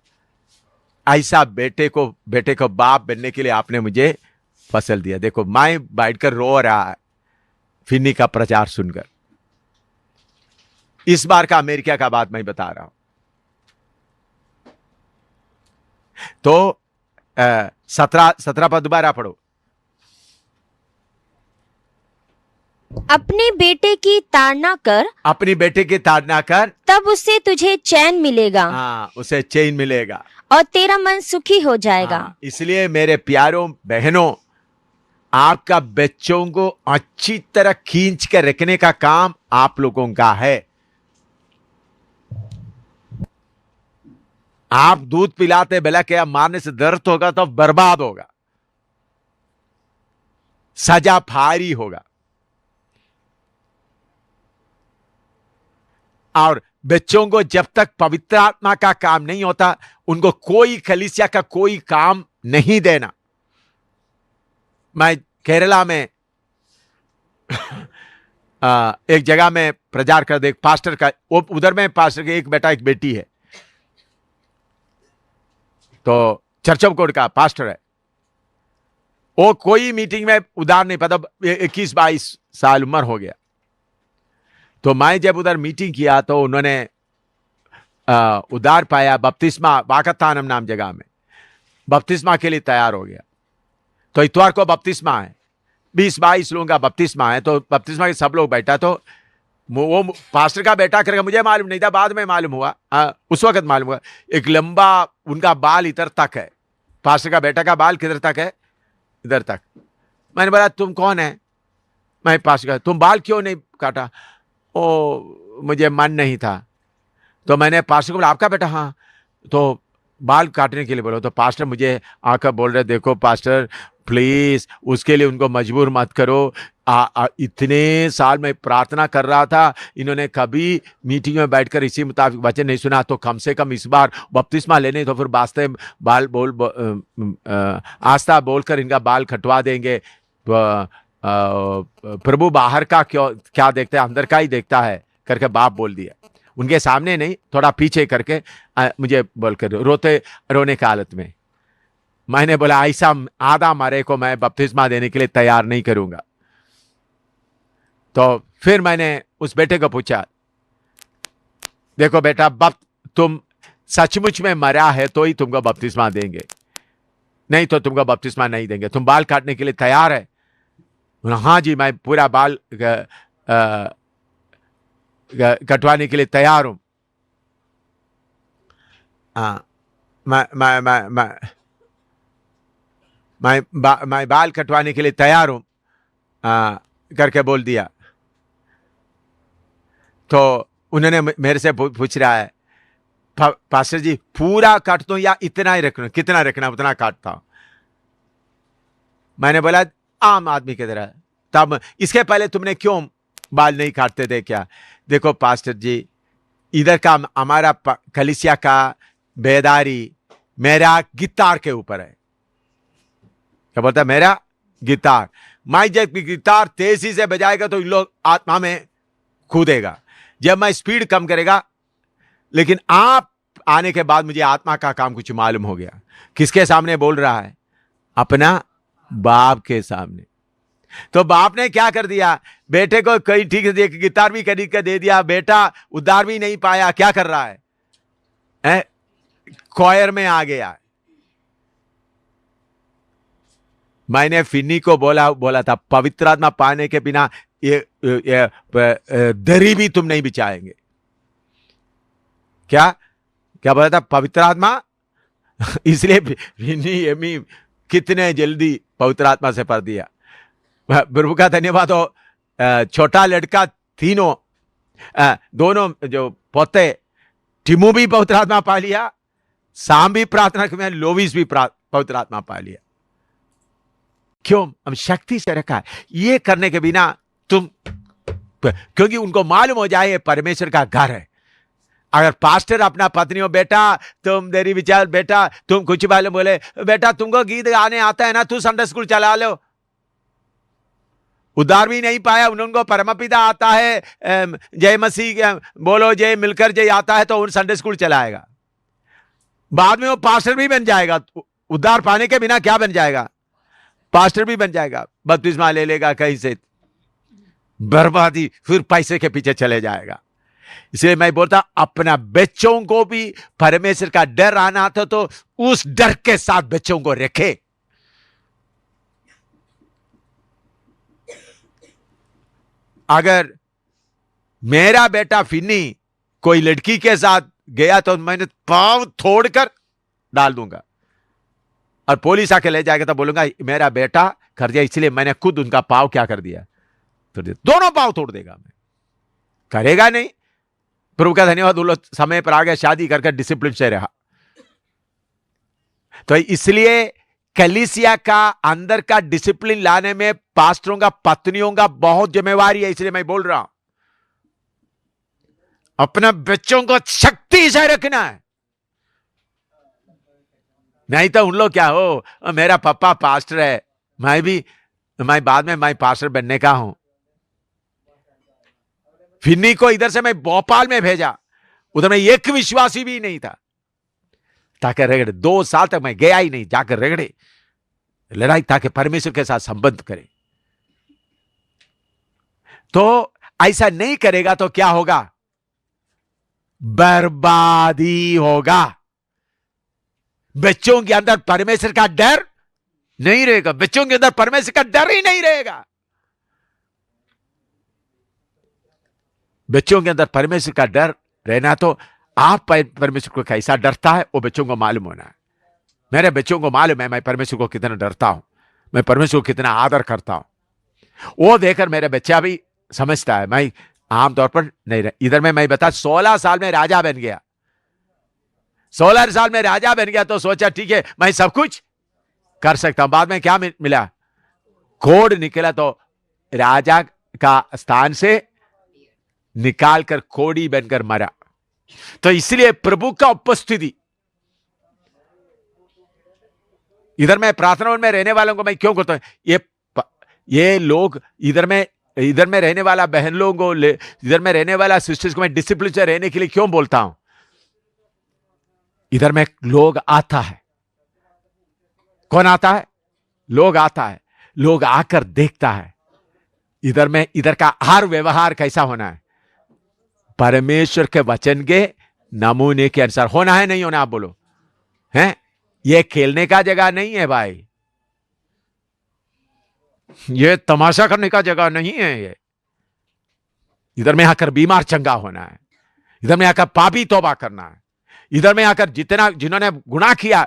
ऐसा बेटे को बाप बनने के लिए आपने मुझे फसल दिया। देखो मैं बैठकर रो रहा है फिन्नी का प्रचार सुनकर। इस बार का अमेरिका का बात मैं बता रहा हूं। तो 17 पद दोबारा पढ़ो। अपने बेटे की ताड़ना कर, अपनी बेटे की ताड़ना कर, तब उससे तुझे चैन मिलेगा हाँ उसे चैन मिलेगा और तेरा मन सुखी हो जाएगा। हाँ, इसलिए मेरे प्यारों बहनों, आपका बच्चों को अच्छी तरह खींच कर रखने का काम आप लोगों का है। आप दूध पिलाते भला क्या मारने से दर्द होगा तो बर्बाद होगा, सजा भारी होगा। और बच्चों को जब तक पवित्र आत्मा का काम नहीं होता उनको कोई कलीसिया का कोई काम नहीं देना। मैं केरला में एक जगह में प्रचार कर दे, पास्टर का, उधर में पास्टर के एक बेटा एक बेटी है, तो चर्च ऑफ गॉड का पास्टर है। वो कोई मीटिंग में उधार नहीं पाता, 21-22 साल उम्र हो गया। तो मैं जब उधर मीटिंग किया तो उन्होंने उधार पाया, बपतिस्मा वाकतानम नाम जगह में बपतिस्मा के लिए तैयार हो गया। तो इतवार को बपतिस्मा है, 20-22 लोगों का बपतिस्मा है। तो बपतिस्मा के सब लोग बैठा, तो वो पास्टर का बेटा करके मुझे मालूम नहीं था, बाद में मालूम हुआ, उस वक्त मालूम हुआ। एक लंबा उनका बाल इधर तक है, पास्टर का बेटा का बाल किधर तक है? इधर तक। मैंने बोला तुम कौन है? मैं पास्टर का। तुम बाल क्यों नहीं काटा? ओ मुझे मन नहीं था। तो मैंने पास्टर को बोला आपका बेटा? हाँ। तो बाल काटने के लिए बोलो। तो पास्टर मुझे आकर बोल रहे, देखो पास्टर प्लीज उसके लिए उनको मजबूर मत करो। इतने साल मैं प्रार्थना कर रहा था, इन्होंने कभी मीटिंग में बैठकर इसी मुताबिक वचन नहीं सुना, तो कम से कम इस बार बपतिस्मा लेने तो फिर वास्ते बाल आस्था बोलकर इनका बाल कटवा देंगे। प्रभु बाहर का क्या देखता है, अंदर का ही देखता है करके बाप बोल दिया। उनके सामने नहीं, थोड़ा पीछे करके मुझे बोलकर रोने की हालत में। मैंने बोला ऐसा आधा मरे को मैं बपतिस्मा देने के लिए तैयार नहीं करूंगा। तो फिर मैंने उस बेटे को पूछा, देखो बेटा, तुम सचमुच में मरा है तो ही तुमको बपतिस्मा देंगे, नहीं तो तुमको बपतिस्मा नहीं देंगे। तुम बाल काटने के लिए तैयार है? हाँ जी, मैं पूरा बाल कटवाने के लिए तैयार हूं। मैं बाल कटवाने के लिए तैयार हूं करके बोल दिया। तो उन्होंने मेरे से पूछ रहा है, पास्टर जी पूरा काट दो या इतना ही रखना? कितना रखना उतना काटता हूं। मैंने बोला आम आदमी की तरह। तब इसके पहले तुमने क्यों बाल नहीं काटते थे क्या? देखो पास्टर जी, इधर का हमारा कलीसिया का बेदारी मेरा गिटार के ऊपर है। क्या बोलता है? मेरा गिटार। मैं जब गिटार तेजी से बजाएगा तो इन लोग आत्मा में कूदेगा, जब मैं स्पीड कम करेगा। लेकिन आप आने के बाद मुझे आत्मा का काम कुछ मालूम हो गया। किसके सामने बोल रहा है? अपना बाप के सामने। तो बाप ने क्या कर दिया? बेटे को कई ठीक से गिटार भी खरीद कर दे दिया। बेटा उधार भी नहीं पाया, क्या कर रहा है? क्वायर में आ गया। मैंने फिन्नी को बोला था, पवित्र आत्मा पाने के बिना ये दरी भी तुम नहीं बिछाएंगे। क्या बोला था? पवित्र आत्मा। इसलिए फिन्नी एमी कितने जल्दी पवित्र आत्मा से भर दिया। प्रभु का धन्यवाद हो। छोटा लड़का तीनों दोनों जो पोते, टिमू भी पवित्र आत्मा पा लिया, साम भी प्रार्थना में, लोविस भी पवित्र आत्मा पा लिया। क्यों? हम शक्ति से रखा है। ये करने के बिना तुम, क्योंकि उनको मालूम हो जाए ये परमेश्वर का घर है। अगर पास्टर अपना पत्नी हो, बेटा तुम देरी विचार, बेटा तुम कुछ वाले बोले, बेटा तुमको गीत गाने आता है ना, तू संडे स्कूल चला लो। उद्धार भी नहीं पाया, उनको परमपिता आता है, जय मसीह बोलो, जय मिलकर जय आता है, तो उन संडे स्कूल चलाएगा। बाद में वो पास्टर भी बन जाएगा। उद्धार पाने के बिना क्या बन जाएगा? पास्टर भी बन जाएगा। बपतिस्मा ले लेगा कहीं से, बर्बादी, फिर पैसे के पीछे चले जाएगा। इसलिए मैं बोलता, अपना बच्चों को भी परमेश्वर का डर आना था, तो उस डर के साथ बच्चों को रखे। अगर मेरा बेटा फिन्नी कोई लड़की के साथ गया तो मैंने पांव तोड़कर डाल दूंगा, और पुलिस आके ले जाएगा तो बोलूंगा मेरा बेटा कर दिया, इसलिए मैंने खुद उनका पांव क्या कर दिया, तोड़ दिया। दोनों पांव तोड़ देगा। मैं करेगा नहीं। प्रभु का धन्यवाद, वो लोग समय पर आ गए, शादी करके डिसिप्लिन से रहा। तो इसलिए कलीसिया का अंदर का डिसिप्लिन लाने में पास्टरों का, पत्नियों का बहुत जिम्मेवारी है। इसलिए मैं बोल रहा हूं, अपने बच्चों को शक्ति से रखना है। नहीं तो उन लोग क्या हो, मेरा पापा पास्टर है, मैं बाद में मैं पास्टर बनने का हूं। फिन्नी को इधर से मैं भोपाल में भेजा, उधर में एक विश्वासी भी नहीं था, ताकि रगड़े। 2 साल तक मैं गया ही नहीं, जाकर रगड़े लड़ाई, ताकि परमेश्वर के साथ संबंध करे। तो ऐसा नहीं करेगा तो क्या होगा? बर्बादी होगा। बच्चों के अंदर परमेश्वर का डर नहीं रहेगा, बच्चों के अंदर परमेश्वर का डर ही नहीं रहेगा। बच्चों के अंदर परमेश्वर का डर रहना, तो आप परमेश्वर को कैसा डरता है वो बच्चों को मालूम होना है। मेरे बच्चों को मालूम है मैं परमेश्वर को कितना डरता हूं, मैं परमेश्वर को कितना आदर करता हूं। वो देखकर मेरे बच्चा भी समझता है। मैं आमतौर पर नहीं रह, इधर में मैं बता 16 साल में राजा बन गया। 16 साल में राजा बन गया तो सोचा ठीक है मैं सब कुछ कर सकता हूं। बाद में क्या मिला? कोड निकला, तो राजा का स्थान से निकालकर कोड़ी बनकर मरा। तो इसलिए प्रभु का उपस्थिति, इधर में प्रार्थना में रहने वालों को मैं क्यों कहता हूं, ये लोग इधर में रहने वाला बहन लोगों को, इधर में रहने वाला सिस्टर्स को मैं डिसिप्लिन से रहने के लिए क्यों बोलता हूं? इधर में लोग आता है। कौन आता है? लोग आता है। लोग आकर देखता है इधर का हर व्यवहार कैसा होना है, परमेश्वर के वचन के नमूने के अनुसार होना है। नहीं होना? आप बोलो। हैं? ये खेलने का जगह नहीं है भाई, ये तमाशा करने का जगह नहीं है। ये इधर में आकर बीमार चंगा होना है, इधर में आकर पापी तौबा करना है, इधर में आकर जिन्होंने गुनाह किया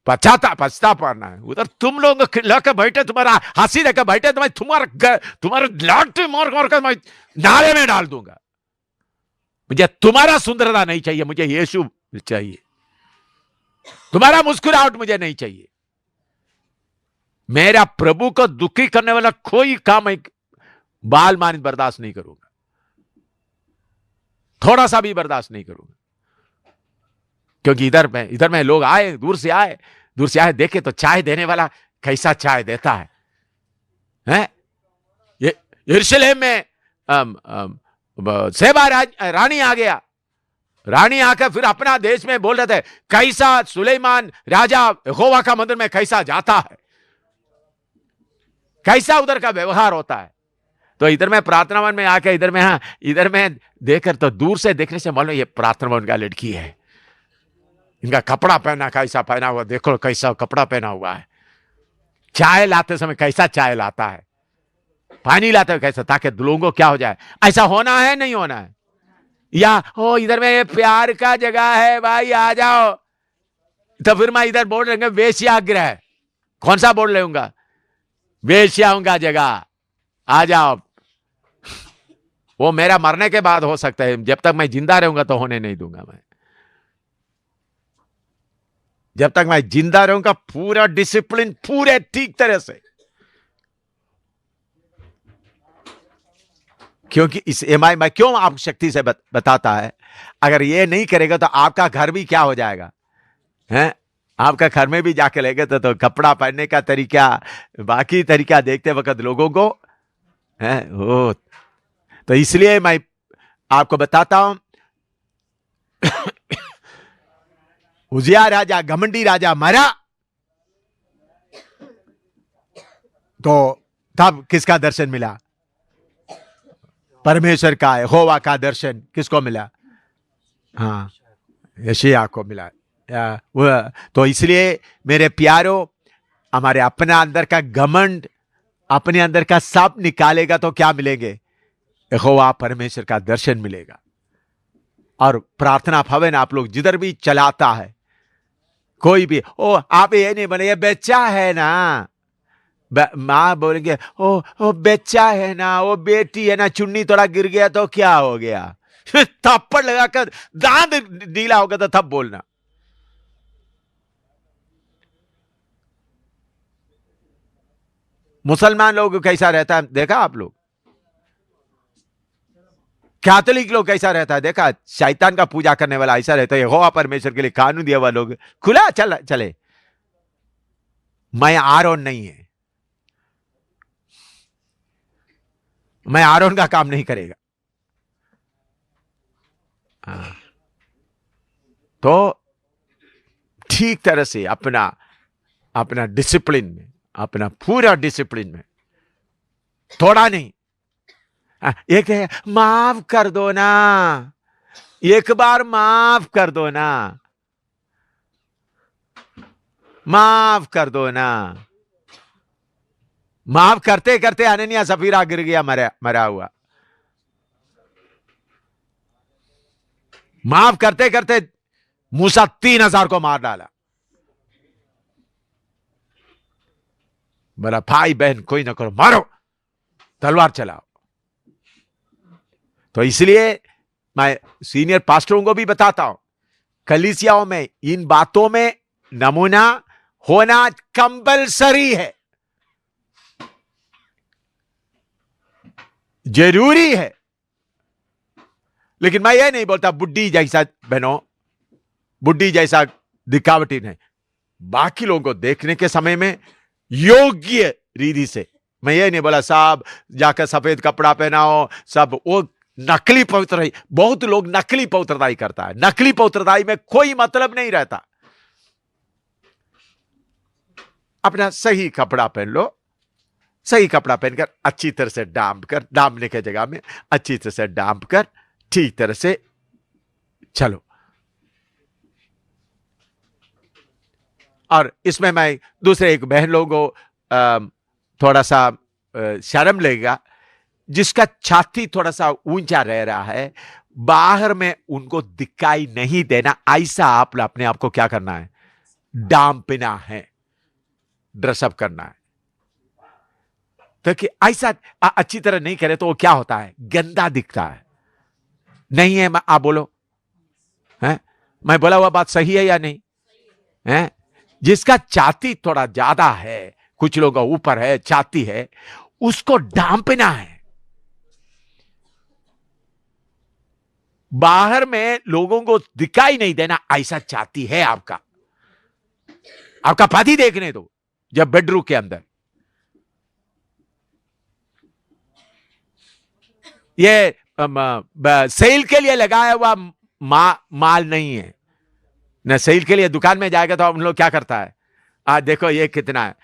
पछता पाना है। उधर तुम लोग लेकर बैठे, तुम्हारा हंसी लेकर बैठे, तो मैं तुम्हारे लाठी मार मार कर मैं नाले में डाल दूंगा। मुझे तुम्हारा सुंदरता नहीं चाहिए, मुझे यीशु चाहिए। तुम्हारा मुस्कुराहट मुझे नहीं चाहिए। मेरा प्रभु को दुखी करने वाला कोई काम मैं बाल मानित बर्दाश्त नहीं करूंगा, थोड़ा सा भी बर्दाश्त नहीं करूंगा। क्योंकि इधर में लोग आए, दूर से आए देखे तो चाय देने वाला कैसा चाय देता है, हैं? ये यरूशलेम में सेबा रानी आ गया। रानी आकर फिर अपना देश में बोल रहे थे कैसा सुलेमान राजा यहोवा का मंदिर में कैसा जाता है, कैसा उधर का व्यवहार होता है। तो इधर में प्रार्थना भवन में आकर इधर में देखकर तो दूर से देखने से मालूम ये प्रार्थना भवन का लड़की है। इनका कपड़ा पहना कैसा पहना हुआ, देखो कैसा कपड़ा पहना हुआ है। चाय लाते समय कैसा चाय लाता है, पानी लाते हुए कैसा, ताकि लोगों को क्या हो जाए, ऐसा होना है नहीं होना है। या हो इधर में प्यार का जगह है भाई आ जाओ, तो फिर मैं इधर बोल रहे वेश्याग्रह, कौन सा बोल रहूंगा? वेश्याओं का जगह आ जाओ। वो मेरा मरने के बाद हो सकता है, जब तक मैं जिंदा रहूंगा तो होने नहीं दूंगा मैं। जब तक मैं जिंदा रहूंगा पूरा डिसिप्लिन, पूरे ठीक तरह से। क्योंकि इस एमआई में क्यों आपको शक्ति से बताता है, अगर ये नहीं करेगा तो आपका घर भी क्या हो जाएगा, हैं? आपका घर में भी जाके लेगा तो कपड़ा पहनने का तरीका, बाकी तरीका देखते वक्त लोगों को है हो। तो इसलिए मैं आपको बताता हूं, उजिया राजा, घमंडी राजा मरा तो तब किसका दर्शन मिला? परमेश्वर का, यहोवा का दर्शन किसको मिला? हाँ, यशायाह को मिला। तो इसलिए मेरे प्यारो, हमारे अपने अंदर का घमंड, अपने अंदर का सब निकालेगा तो क्या मिलेंगे? यहोवा परमेश्वर का दर्शन मिलेगा। और प्रार्थना भवन आप लोग जिधर भी चलाता है, कोई भी, ओ आप ये नहीं बने, ये बच्चा है ना, माँ बोलेंगे ओ बच्चा है ना, वो बेटी है ना, चुन्नी थोड़ा गिर गया तो क्या हो गया? थप्पड़ लगाकर दांत नीला होगा तो तब बोलना। मुसलमान लोग कैसा रहता है देखा आप लोग? कैथोलिक लोग कैसा रहता है देखा? शैतान का पूजा करने वाला ऐसा रहता है। यहोवा परमेश्वर के लिए कानून दिया हुआ लोग खुला चले। मैं आरोन नहीं है, मैं आरोन का काम नहीं करेगा। तो ठीक तरह से अपना डिसिप्लिन में, अपना पूरा डिसिप्लिन में, थोड़ा नहीं। एक है माफ कर दो ना, एक बार माफ कर दो ना, माफ कर दो ना। माफ करते करते अनन्या सफीरा गिर गया मरा हुआ। माफ करते करते मूसा 3000 को मार डाला। बोला भाई बहन कोई ना करो, मारो, तलवार चलाओ। तो इसलिए मैं सीनियर पास्टरों को भी बताता हूं, कलीसियाओं में इन बातों में नमूना होना कंपलसरी है, जरूरी है। लेकिन मैं ये नहीं बोलता बुड्ढी जैसा बहनों, बुड्ढी जैसा दिखावटी नहीं। बाकी लोगों को देखने के समय में योग्य रीति से, मैं ये नहीं बोला साहब जाकर सफेद कपड़ा पहनाओ, सब वो नकली पवित्रताई। बहुत लोग नकली पवित्रताई करता है। नकली पवित्रताई में कोई मतलब नहीं रहता। अपना सही कपड़ा पहन लो, सही कपड़ा पहनकर अच्छी तरह से डांपने की जगह में अच्छी तरह से डांप कर ठीक तरह से चलो। और इसमें मैं दूसरे एक बहन लोगों को थोड़ा सा शर्म लगेगा, जिसका छाती थोड़ा सा ऊंचा रह रहा है, बाहर में उनको दिखाई नहीं देना, ऐसा आप अपने आप को क्या करना है? डांपना है, ड्रेसअप करना है। तो कि ऐसा अच्छी तरह नहीं करे तो वो क्या होता है? गंदा दिखता है। नहीं है? आप बोलो, है? मैं बोला हुआ बात सही है या नहीं है? जिसका छाती थोड़ा ज्यादा है, कुछ लोगों का ऊपर है, छाती है, उसको डांपना है। बाहर में लोगों को दिखाई नहीं देना, ऐसा छाती है आपका। आपका पति देखने दो जब बेडरूम के अंदर। ये सेल के लिए लगाया हुआ माल नहीं है ना। सेल के लिए दुकान में जाएगा तो उन लोग क्या करता है? आज देखो ये कितना है।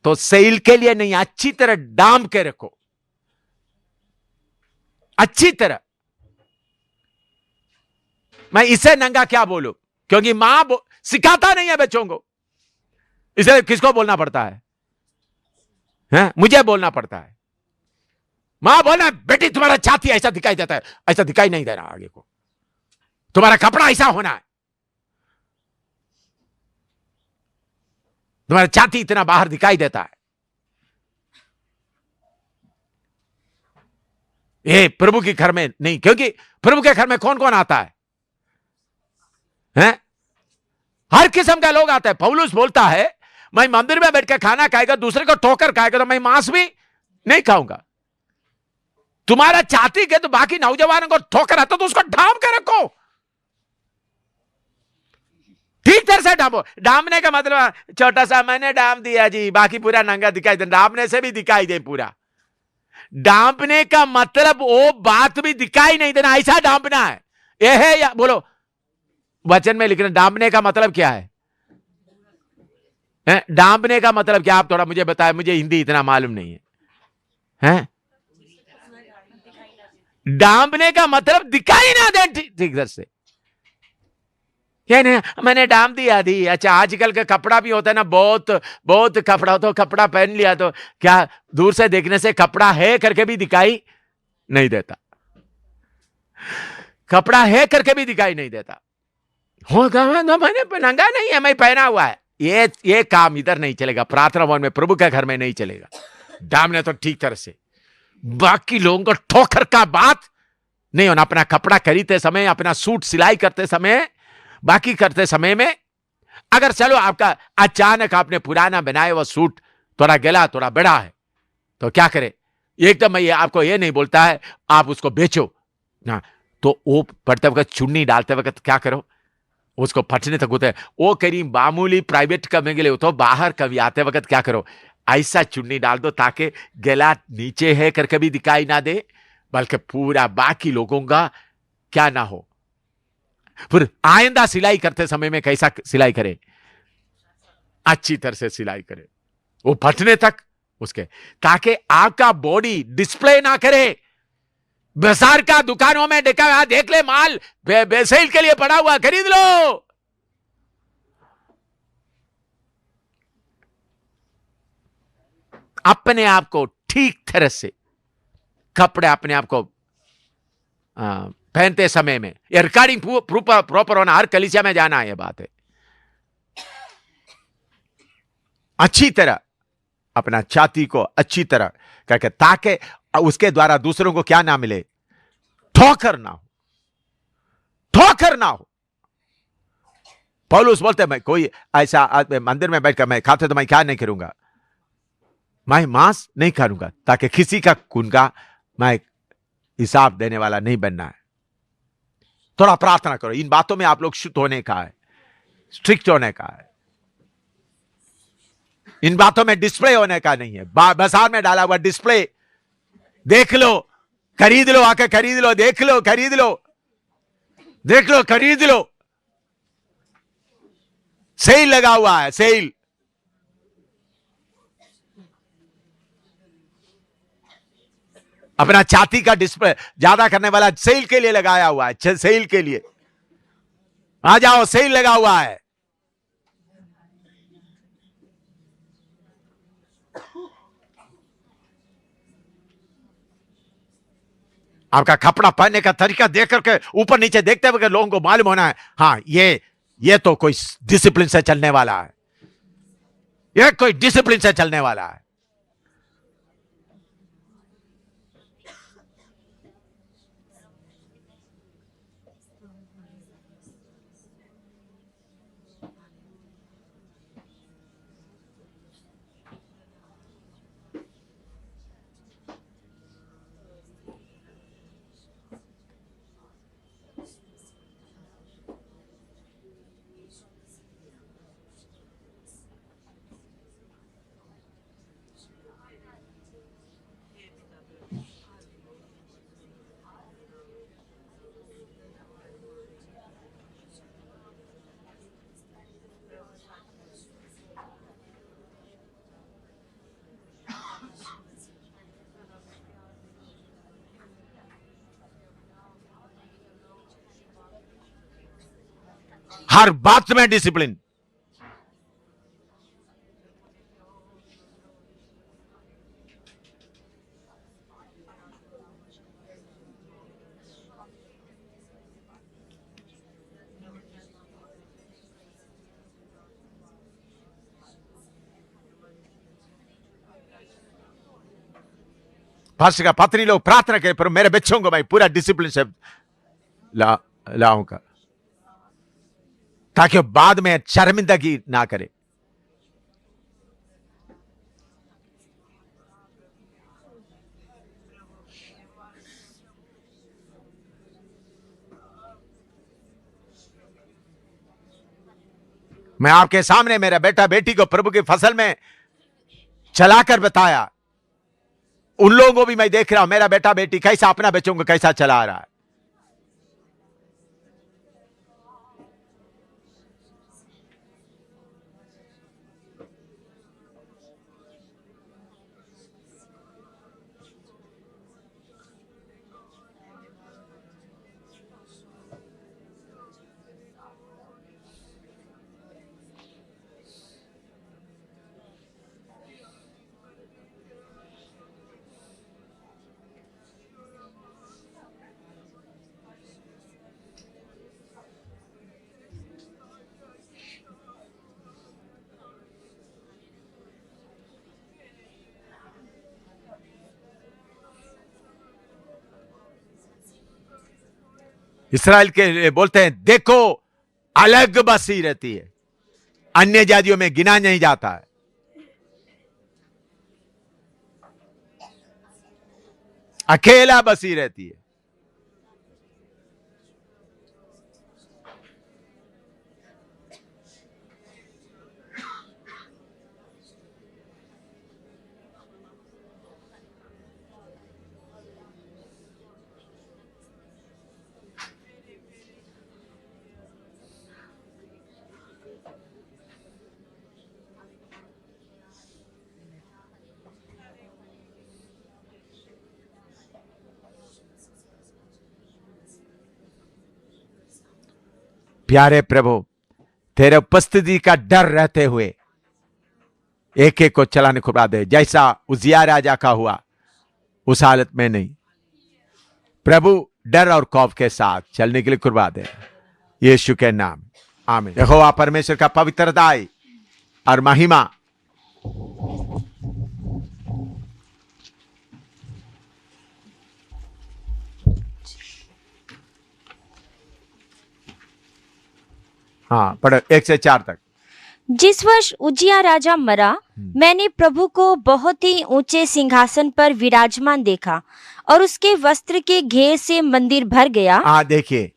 तो सेल के लिए नहीं, अच्छी तरह डांप के रखो, अच्छी तरह। मैं इसे नंगा क्या बोलूं, क्योंकि मां सिखाता नहीं है बच्चों को, इसलिए किसको बोलना पड़ता है? मुझे बोलना पड़ता है। मां बोलना बेटी तुम्हारा छाती ऐसा दिखाई देता है, ऐसा दिखाई नहीं दे रहा आगे को, तुम्हारा कपड़ा ऐसा होना है, तुम्हारा छाती इतना बाहर दिखाई देता है। ये प्रभु के घर में नहीं, क्योंकि प्रभु के घर में कौन कौन आता है? हैं? हर किस्म का लोग आता है। पौलुस बोलता है मैं मंदिर में बैठ के खाना खाएगा, दूसरे को ठोकर खाएगा, तो मैं मांस भी नहीं खाऊंगा। तुम्हारा चाहती के तो बाकी नौजवानों को ठोकर आता तो उसको ढाम के रखो, ठीक तरह से डामो। डामने का मतलब छोटा सा मैंने डाम दिया जी, बाकी पूरा नंगा दिखाई दे, डामने से भी दिखाई दे पूरा। डांपने का मतलब वो बात भी दिखाई नहीं देना, ऐसा डांपना है। यह है या बोलो वचन में लिखना, डांपने का मतलब क्या है? डांपने का मतलब क्या? आप थोड़ा मुझे बताएं, मुझे हिंदी इतना मालूम नहीं है। हैं? डांपने का मतलब दिखाई ना दे ठीक तरह से। क्या नहीं, मैंने डाम दिया दी। अच्छा, आजकल का कपड़ा भी होता है ना, बहुत बहुत कपड़ा हो, तो कपड़ा पहन लिया तो क्या दूर से देखने से कपड़ा है करके भी दिखाई नहीं देता, कपड़ा है करके भी दिखाई नहीं देता। होगा मैंने नंगा नहीं है, मैं पहना हुआ है। ये काम इधर नहीं चलेगा, प्रार्थना भवन में प्रभु के घर में नहीं चलेगा। डामने तो ठीक तरह से, बाकी लोगों को ठोकर का बात नहीं होना। अपना कपड़ा खरीदते समय, अपना सूट सिलाई करते समय, बाकी करते समय में अगर चलो आपका अचानक आपने पुराना बनाया हुआ सूट थोड़ा गला थोड़ा बड़ा है तो क्या करे? एकदम मैं आपको ये नहीं बोलता है आप उसको बेचो ना, तो वो पड़ते वक्त चुन्नी डालते वक्त क्या करो, उसको फटने तक होता है। वो करीब मामूली प्राइवेट करने के लिए तो बाहर कभी आते वक्त क्या करो, ऐसा चुन्नी डाल दो ताकि गला नीचे है करके भी दिखाई ना दे, बल्कि पूरा बाकी लोगों का क्या ना हो। फिर आइंदा सिलाई करते समय में कैसा सिलाई करे? अच्छी तरह से सिलाई करे, वो फटने तक उसके, ताकि आपका बॉडी डिस्प्ले ना करे। बाजार का दुकानों में देखा, देख ले माल बेसेल के लिए पड़ा हुआ, खरीद लो। अपने आप को ठीक तरह से कपड़े अपने आप को पहनते समय में, ये रिकॉर्डिंग प्रॉपर होना, हर कलीसिया में जाना है, ये बात है। अच्छी तरह अपना छाती को अच्छी तरह करके, ताकि उसके द्वारा दूसरों को क्या ना मिले, ठोकर ना हो, ठोकर ना हो। पौलुस बोलते मैं कोई ऐसा मंदिर में बैठकर मैं खाते तो मैं क्या नहीं करूंगा, मैं मांस नहीं करूंगा, ताकि किसी का खून का मैं हिसाब देने वाला नहीं बनना है। थोड़ा प्रार्थना करो, इन बातों में आप लोग शुद्ध होने का है, स्ट्रिक्ट होने का है। इन बातों में डिस्प्ले होने का नहीं है। बाजार में डाला हुआ डिस्प्ले देख लो, खरीद लो, आके खरीद लो, देख लो, खरीद लो, देख लो, खरीद लो। सेल लगा हुआ है, सेल। अपना छाती का डिस्प्ले ज्यादा करने वाला सेल के लिए लगाया हुआ है, सेल के लिए आ जाओ, सेल लगा हुआ है। आपका कपड़ा पहनने का तरीका देख करके ऊपर नीचे देखते हुए लोगों को मालूम होना है, हाँ ये तो कोई डिसिप्लिन से चलने वाला है, ये कोई डिसिप्लिन से चलने वाला है। हर बात में डिसिप्लिन। पास्टर का पत्नी लोग प्रार्थना करें, पर मेरे बच्चों को मैं पूरा डिसिप्लिन से लाऊंगा, ताकि बाद में शर्मिंदगी ना करे। मैं आपके सामने मेरा बेटा बेटी को प्रभु की फसल में चलाकर बताया। उन लोगों को भी मैं देख रहा हूं, मेरा बेटा बेटी कैसा अपना बच्चों को कैसा चला रहा है। इसराइल के लिए बोलते हैं, देखो अलग बसी रहती है, अन्य जातियों में गिना नहीं जाता है। अकेला बसी रहती है। प्यारे प्रभु, तेरे उपस्थिति का डर रहते हुए एक एक को चलाने खुदा दे, जैसा उजिया राजा का हुआ उस हालत में नहीं। प्रभु डर और खौफ के साथ चलने के लिए कुर्बा दे, यीशु के नाम, आमीन। यहोवा परमेश्वर का पवित्रताई और महिमा हाँ पढ़ो 1 से 4 तक। जिस वर्ष उजिया राजा मरा, मैंने प्रभु को बहुत ही ऊंचे सिंहासन पर विराजमान देखा और उसके वस्त्र के घेर से मंदिर भर गया। हाँ देखिए,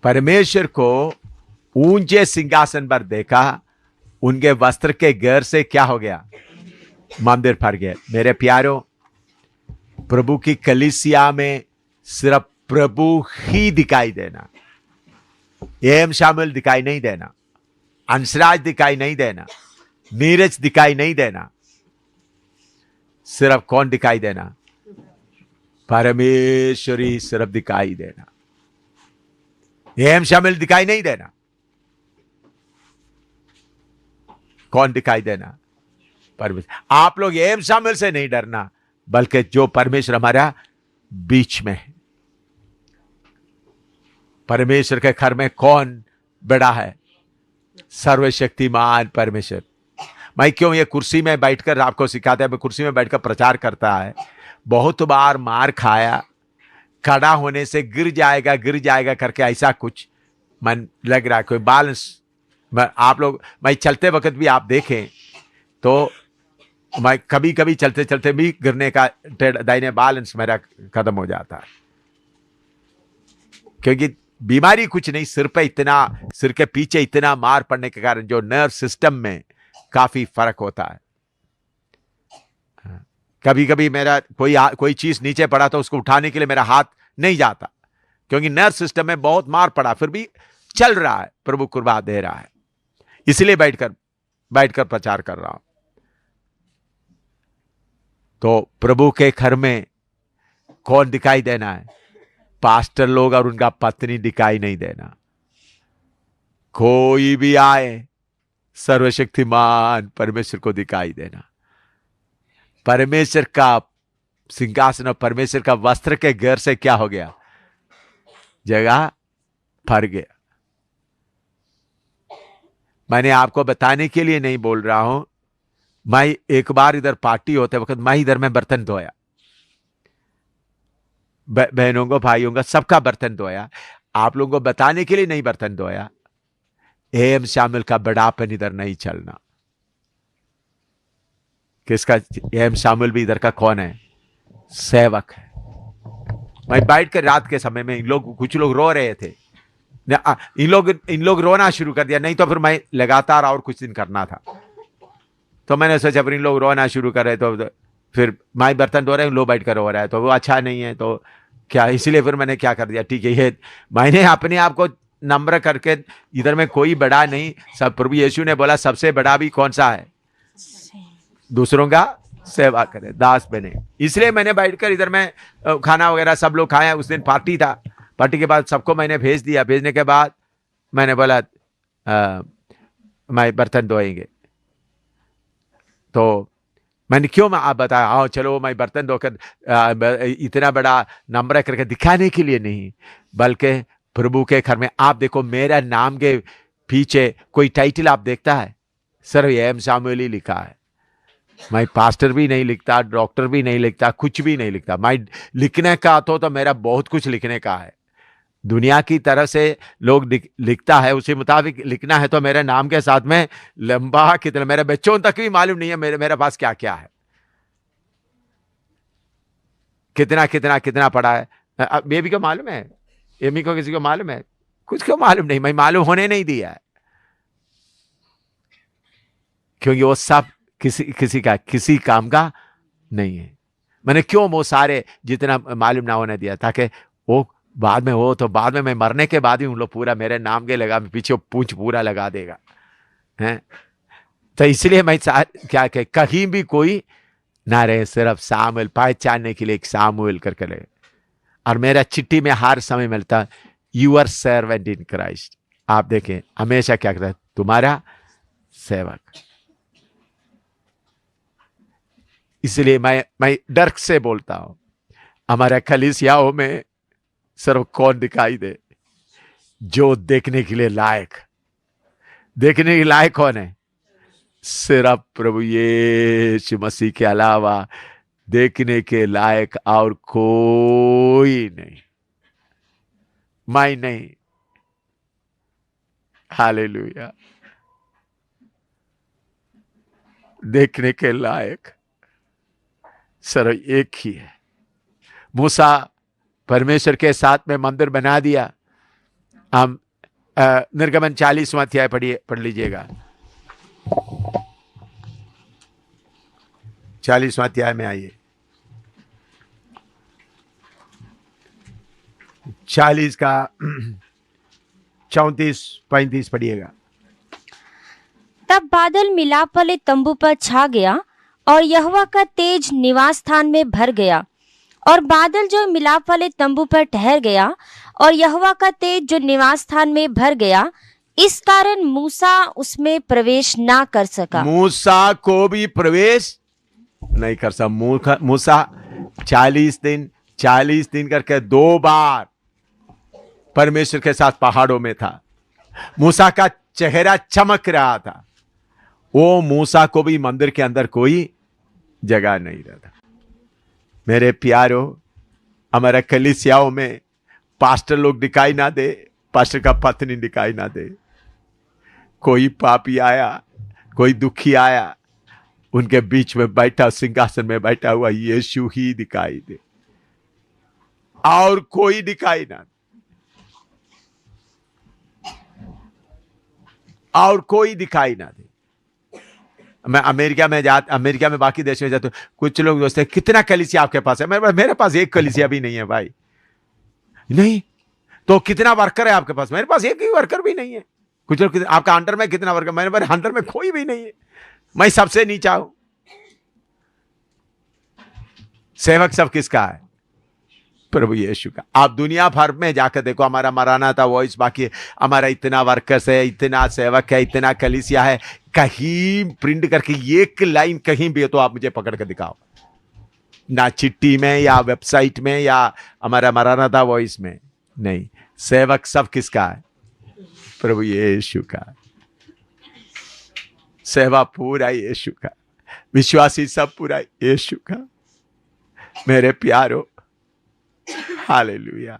परमेश्वर को ऊंचे सिंहासन पर देखा, उनके वस्त्र के घेर से क्या हो गया? मंदिर भर गया। मेरे प्यारों, प्रभु की कलीसिया में सिर्फ प्रभु ही दिखाई देना, एम शामिल दिखाई नहीं देना, अंशराज दिखाई नहीं देना, नीरज दिखाई नहीं देना। सिर्फ कौन दिखाई देना? परमेश्वरी सिर्फ दिखाई देना, एम शामिल दिखाई नहीं देना। कौन दिखाई देना? परमेश्वर। आप लोग एम शामिल से नहीं डरना, बल्कि जो परमेश्वर हमारा बीच में है। परमेश्वर के घर में कौन बड़ा है? सर्वशक्तिमान परमेश्वर। मैं क्यों ये कुर्सी में बैठकर आपको सिखाता है, मैं कुर्सी में बैठकर प्रचार करता है। बहुत बार मार खाया, खड़ा होने से गिर जाएगा करके ऐसा कुछ मन लग रहा है, कोई बैलेंस। आप लोग, मैं चलते वक्त भी आप देखें तो मैं कभी कभी चलते चलते भी गिरने का दाहिने बैलेंस मेरा खत्म हो जाता है, क्योंकि बीमारी कुछ नहीं, सिर पे इतना, सिर के पीछे इतना मार पड़ने के कारण जो नर्व सिस्टम में काफी फर्क होता है। कभी कभी मेरा कोई चीज नीचे पड़ा तो उसको उठाने के लिए मेरा हाथ नहीं जाता, क्योंकि नर्व सिस्टम में बहुत मार पड़ा, फिर भी चल रहा है, प्रभु कुर्बान दे रहा है, इसलिए बैठकर प्रचार कर रहा हूं। तो प्रभु के घर में कौन दिखाई देना है? पास्टर लोग और उनका पत्नी दिखाई नहीं देना। कोई भी आए, सर्वशक्तिमान परमेश्वर को दिखाई देना। परमेश्वर का सिंहासन और परमेश्वर का वस्त्र के घेर से क्या हो गया? जगह भर गया। मैंने आपको बताने के लिए नहीं बोल रहा हूं, मैं एक बार इधर पार्टी होते वक्त मैं इधर में बर्तन धोया, बहनों को भाइयों का सबका बर्तन धोया, आप लोगों को बताने के लिए नहीं बर्तन धोया। एम शामिल का बड़ापन इधर नहीं चलना। किसका? एम शामिल भी इधर का कौन है? सेवक है। मैं बैठ कर रात के समय में कुछ लोग रो रहे थे, इन लोग रोना शुरू कर दिया, नहीं तो फिर मैं लगातार और कुछ दिन करना था। तो मैंने सोचा फिर इन लोग रोना शुरू कर रहे तो फिर मैं बर्तन धो रहे हैं, लोग बैठ कर रो रहा है तो वो अच्छा नहीं है, तो क्या, इसलिए फिर मैंने क्या कर दिया, ठीक है, ये मैंने अपने आप को नम्र करके, इधर में कोई बड़ा नहीं, सब प्रभु यीशु ने बोला सबसे बड़ा भी कौन सा है? दूसरों का सेवा करे, दास बने। इसलिए मैंने बैठकर इधर में खाना वगैरह सब लोग खाया। उस दिन पार्टी था, पार्टी के बाद सबको मैंने भेज दिया। भेजने के बाद मैंने बोला मैं बर्तन धोएंगे, तो मैंने क्यों, मैं आप बताया, हाँ चलो मैं बर्तन धोकर इतना बड़ा नम्र करके दिखाने के लिए नहीं, बल्कि प्रभु के घर में। आप देखो मेरा नाम के पीछे कोई टाइटल आप देखता है? सर एम शामुएल ही लिखा है। मैं पास्टर भी नहीं लिखता, डॉक्टर भी नहीं लिखता, कुछ भी नहीं लिखता। मैं लिखने का तो मेरा बहुत कुछ लिखने का है। दुनिया की तरफ से लोग लिखता है उसी मुताबिक लिखना है, तो मेरे नाम के साथ में लंबा कितना, मेरे बच्चों तक भी मालूम नहीं है मेरे पास क्या क्या है, कितना कितना कितना पड़ा है। बेबी को मालूम है, एमी को, किसी को मालूम है? कुछ को मालूम नहीं। मैं मालूम होने नहीं दिया है, क्योंकि वो सब किसी काम का नहीं है। मैंने क्यों वो सारे जितना मालूम ना होने दिया, ताकि वो बाद में हो तो बाद में मैं मरने के बाद ही उन लोग पूरा मेरे नाम के लगा, पीछे पूंछ पूरा लगा देगा, हैं? तो इसलिए मैं क्या कह, कहीं भी कोई ना रहे, सिर्फ सामुएल पहचानने के लिए एक सामुएल करके ले। और मेरा चिट्ठी में हर समय मिलता यूर सर्वेंट इन क्राइस्ट। आप देखें हमेशा क्या कहता है, तुम्हारा सेवक। इसलिए मैं डर से बोलता हूं, हमारा कलीसियाओं में सिर्फ कौन दिखाई दे जो देखने के लिए लायक? देखने के लायक कौन है? सिर्फ प्रभु यीशु मसीह के अलावा देखने के लायक और कोई नहीं, मैं नहीं। हालेलुया। देखने के लायक सिर्फ एक ही है। मूसा परमेश्वर के साथ में मंदिर बना दिया। हम निर्गमन 40वां अध्याय पढ़ लीजिएगा। 40वां अध्याय में आइए, 40 का 34-35 पढ़िएगा। तब बादल मिलाप वाले तंबू पर छा गया और यहोवा का तेज निवास स्थान में भर गया, और बादल जो मिलाप वाले तंबू पर ठहर गया और यहोवा का तेज जो निवास स्थान में भर गया, इस कारण मूसा उसमें प्रवेश ना कर सका। मूसा को भी प्रवेश नहीं कर सका। मूसा 40 दिन करके 2 बार परमेश्वर के साथ पहाड़ों में था। मूसा का चेहरा चमक रहा था। वो मूसा को भी मंदिर के अंदर कोई जगह नहीं रहता। मेरे प्यारो, हमारे कलीसियाओं में पास्टर लोग दिखाई ना दे, पास्टर का पत्नी दिखाई ना दे, कोई पापी आया, कोई दुखी आया, उनके बीच में बैठा, सिंहासन में बैठा हुआ यीशु ही दिखाई दे, और कोई दिखाई ना दे, और कोई दिखाई ना दे। मैं अमेरिका में बाकी देश में जाता हूं, कुछ लोग दोस्त हैं, कितना कलीसिया आपके पास है? मेरे पास एक कलीसिया भी नहीं है भाई। नहीं तो कितना वर्कर है आपके पास? मेरे पास एक ही वर्कर भी नहीं है। कुछ लोग, आपका अंडर में कितना वर्कर? मेरे अंडर में कोई भी नहीं है, मैं सबसे नीचा हूं। सेवक सब किसका है? प्रभु यीशु का। आप दुनिया भर में जाकर देखो, हमारा मरानाता वॉइस, बाकी हमारा इतना वर्कर्स है, इतना सेवक है, इतना कलीसिया है, कहीं प्रिंट करके एक लाइन कहीं भी है तो आप मुझे पकड़ कर दिखाओ, ना चिट्ठी में या वेबसाइट में या हमारा मरानाता वॉइस में। नहीं, सेवक सब किसका है? प्रभु यीशु का। सेवा पूरा यीशु का। विश्वासी सब पूरा यीशु का। मेरे प्यारो, हालेलुया।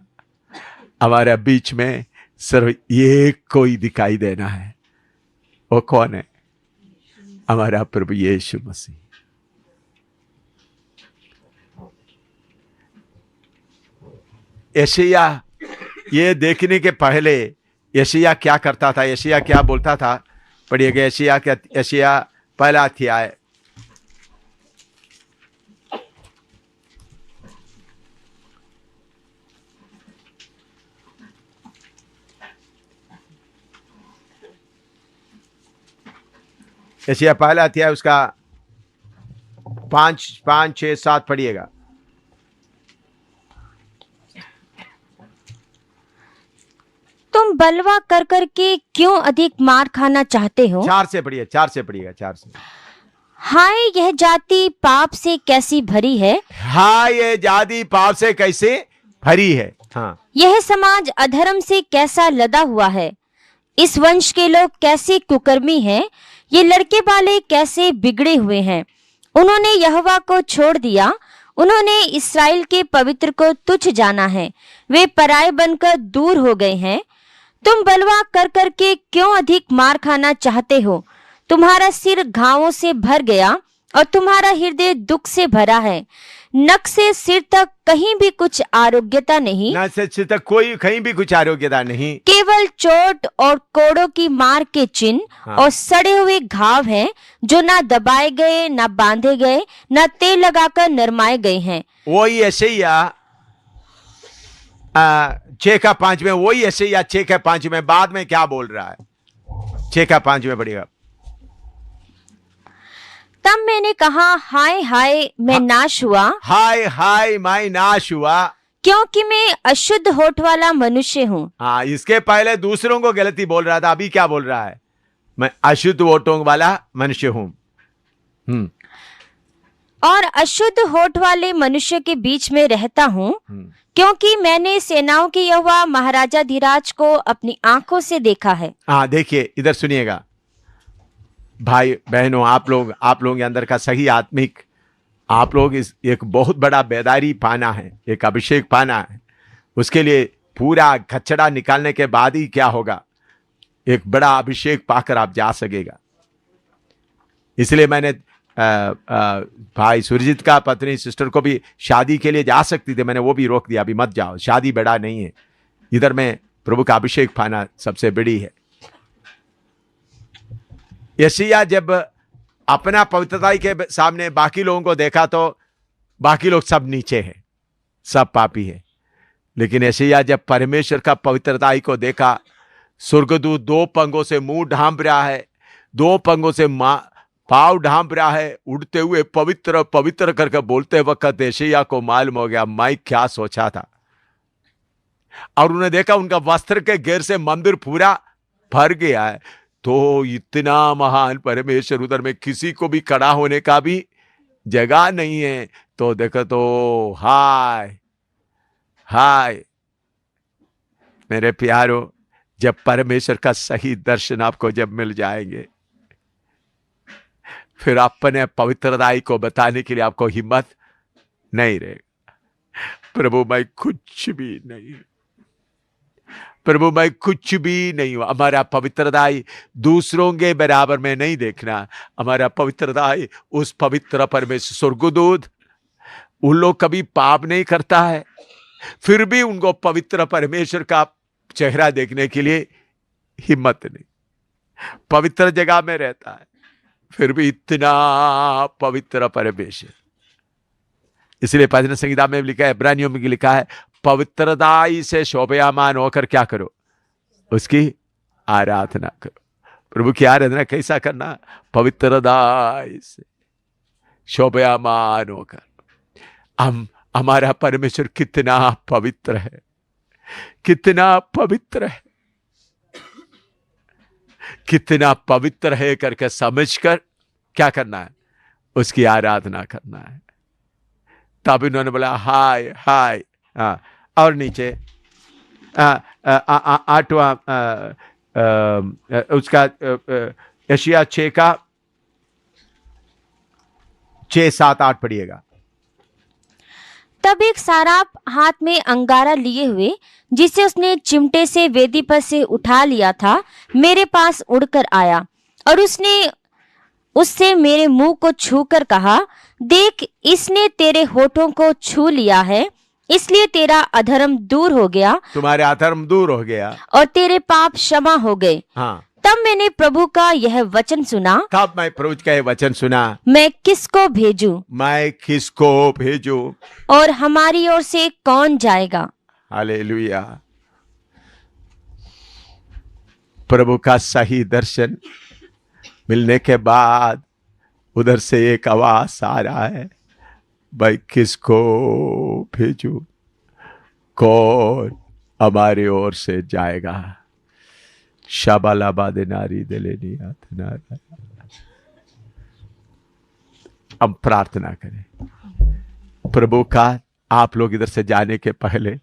हमारे बीच में सिर्फ एक कोई दिखाई देना है, वो कौन है? हमारा प्रभु यीशु मसीह। यशायाह ये देखने के पहले यशायाह क्या करता था, यशायाह क्या बोलता था? पढ़िएगा यशायाह पहला अध्याय। यशायाह पहला अध्याय उसका 5, 6, 7 पढ़िएगा। तुम बलवा कर करके क्यों अधिक मार खाना चाहते हो? 4 से पढ़िए, 4 से पढ़िएगा, 4 से। हाय यह जाति पाप से कैसी भरी है, हाँ ये जाति पाप से कैसे भरी है। हाँ, यह समाज अधर्म से कैसा लदा हुआ है। इस वंश के लोग कैसे कुकर्मी हैं, ये लड़के वाले कैसे बिगड़े हुए हैं। उन्होंने यहोवा को छोड़ दिया, उन्होंने इस्राएल के पवित्र को तुच्छ जाना है। वे पराये बनकर दूर हो गए हैं। तुम बलवा कर करके क्यों अधिक मार खाना चाहते हो? तुम्हारा सिर घावों से भर गया और तुम्हारा हृदय दुख से भरा है। नक से सिर तक कहीं भी कुछ आरोग्यता नहीं, ना से सिर तक कोई कहीं भी कुछ आरोग्यता नहीं, केवल चोट और कोड़ों की मार के चिन्ह हाँ। और सड़े हुए घाव हैं, जो ना दबाए गए, ना बांधे गए, ना तेल लगाकर नरमाए गए हैं। वही यशायाह 6 का 5 में, वही यशायाह 6 का 5 में बाद में क्या बोल रहा है? 6 का 5 में पढ़िएगा। तब मैंने कहा, हाय हाय मैं नाश हुआ, हाय हाय मैं नाश हुआ, क्योंकि मैं अशुद्ध होठ वाला मनुष्य हूँ। हाँ, इसके पहले दूसरों को गलती बोल रहा था, अभी क्या बोल रहा है? मैं अशुद्ध होठों वाला मनुष्य हूं। और अशुद्ध होठ वाले मनुष्य के बीच में रहता हूँ, क्योंकि मैंने सेनाओं के यहोवा महाराजा धीराज को अपनी आंखों से देखा है। हाँ, देखिए इधर सुनिएगा भाई बहनों, आप लोग के अंदर का सही आत्मिक, आप लोग इस एक बहुत बड़ा बेदारी पाना है, एक अभिषेक पाना है। उसके लिए पूरा कचड़ा निकालने के बाद ही क्या होगा, एक बड़ा अभिषेक पाकर आप जा सकेगा। इसलिए मैंने भाई सुरजीत का पत्नी सिस्टर को भी शादी के लिए जा सकती थी, मैंने वो भी रोक दिया, अभी मत जाओ, शादी बड़ा नहीं है, इधर में प्रभु का अभिषेक पाना सबसे बड़ी है। यशायाह जब अपना पवित्रताई के सामने बाकी लोगों को देखा तो बाकी लोग सब नीचे हैं, सब पापी है। लेकिन यशायाह जब परमेश्वर का पवित्रताई को देखा, स्वर्गदूत 2 पंगों से मुंह ढांप रहा है, 2 पंगों से पाव ढांप रहा है, उड़ते हुए पवित्र पवित्र करके बोलते वक्त यशायाह को मालूम हो गया मैं क्या सोचा था। और उन्हें देखा उनका वस्त्र के घेर से मंदिर पूरा भर गया है। तो इतना महान परमेश्वर, उधर में किसी को भी खड़ा होने का भी जगह नहीं है। तो देखो तो हाय हाय मेरे प्यारो, जब परमेश्वर का सही दर्शन आपको जब मिल जाएंगे, फिर अपने पवित्रताई को बताने के लिए आपको हिम्मत नहीं रहेगा। प्रभु मैं कुछ भी नहीं, प्रभु मैं कुछ भी नहीं हूं। हमारा पवित्रताई दूसरों के बराबर में नहीं देखना, हमारा पवित्रताई उस पवित्र परमेश्वर स्वर्गदूत, उन लोग कभी पाप नहीं करता है, फिर भी उनको पवित्र परमेश्वर का चेहरा देखने के लिए हिम्मत नहीं, पवित्र जगह में रहता है, फिर भी इतना पवित्र परमेश्वर। इसलिए भजन संहिता में लिखा है, इब्रानियों में लिखा है, पवित्रताई से शोभायमान होकर क्या करो, उसकी आराधना करो। प्रभु की आराधना कैसा करना? पवित्रताई से शोभायमान होकर। हमारा परमेश्वर कितना पवित्र है, कितना पवित्र है, कितना पवित्र है करके समझकर क्या करना है, उसकी आराधना करना है। तब इन्होंने बोला हाय हाय। हाँ, और नीचे 8वां उसका यशायाह 6 का 6, 7, 8 पढ़िएगा। तब एक साराप हाथ में अंगारा लिए हुए, जिसे उसने चिमटे से वेदी पर से उठा लिया था, मेरे पास उड़कर आया और उससे मेरे मुंह को छूकर कहा, देख, इसने तेरे होठों को छू लिया है, इसलिए तेरा अधर्म दूर हो गया, तुम्हारे अधर्म दूर हो गया और तेरे पाप क्षमा हो गए। हाँ। तब मैंने प्रभु का यह वचन सुना, तब मैं प्रभु का यह वचन सुना, मैं किसको भेजूं मैं किसको भेजूं, और हमारी ओर से कौन जाएगा। हालेलुया। प्रभु का सही दर्शन मिलने के बाद उधर से एक आवाज आ रहा है, मैं किसको भेजूं, कौन हमारे ओर से जाएगा। शाबालाबा नारी दिलेनी आतना। हम प्रार्थना करें प्रभु का, आप लोग इधर से जाने के पहले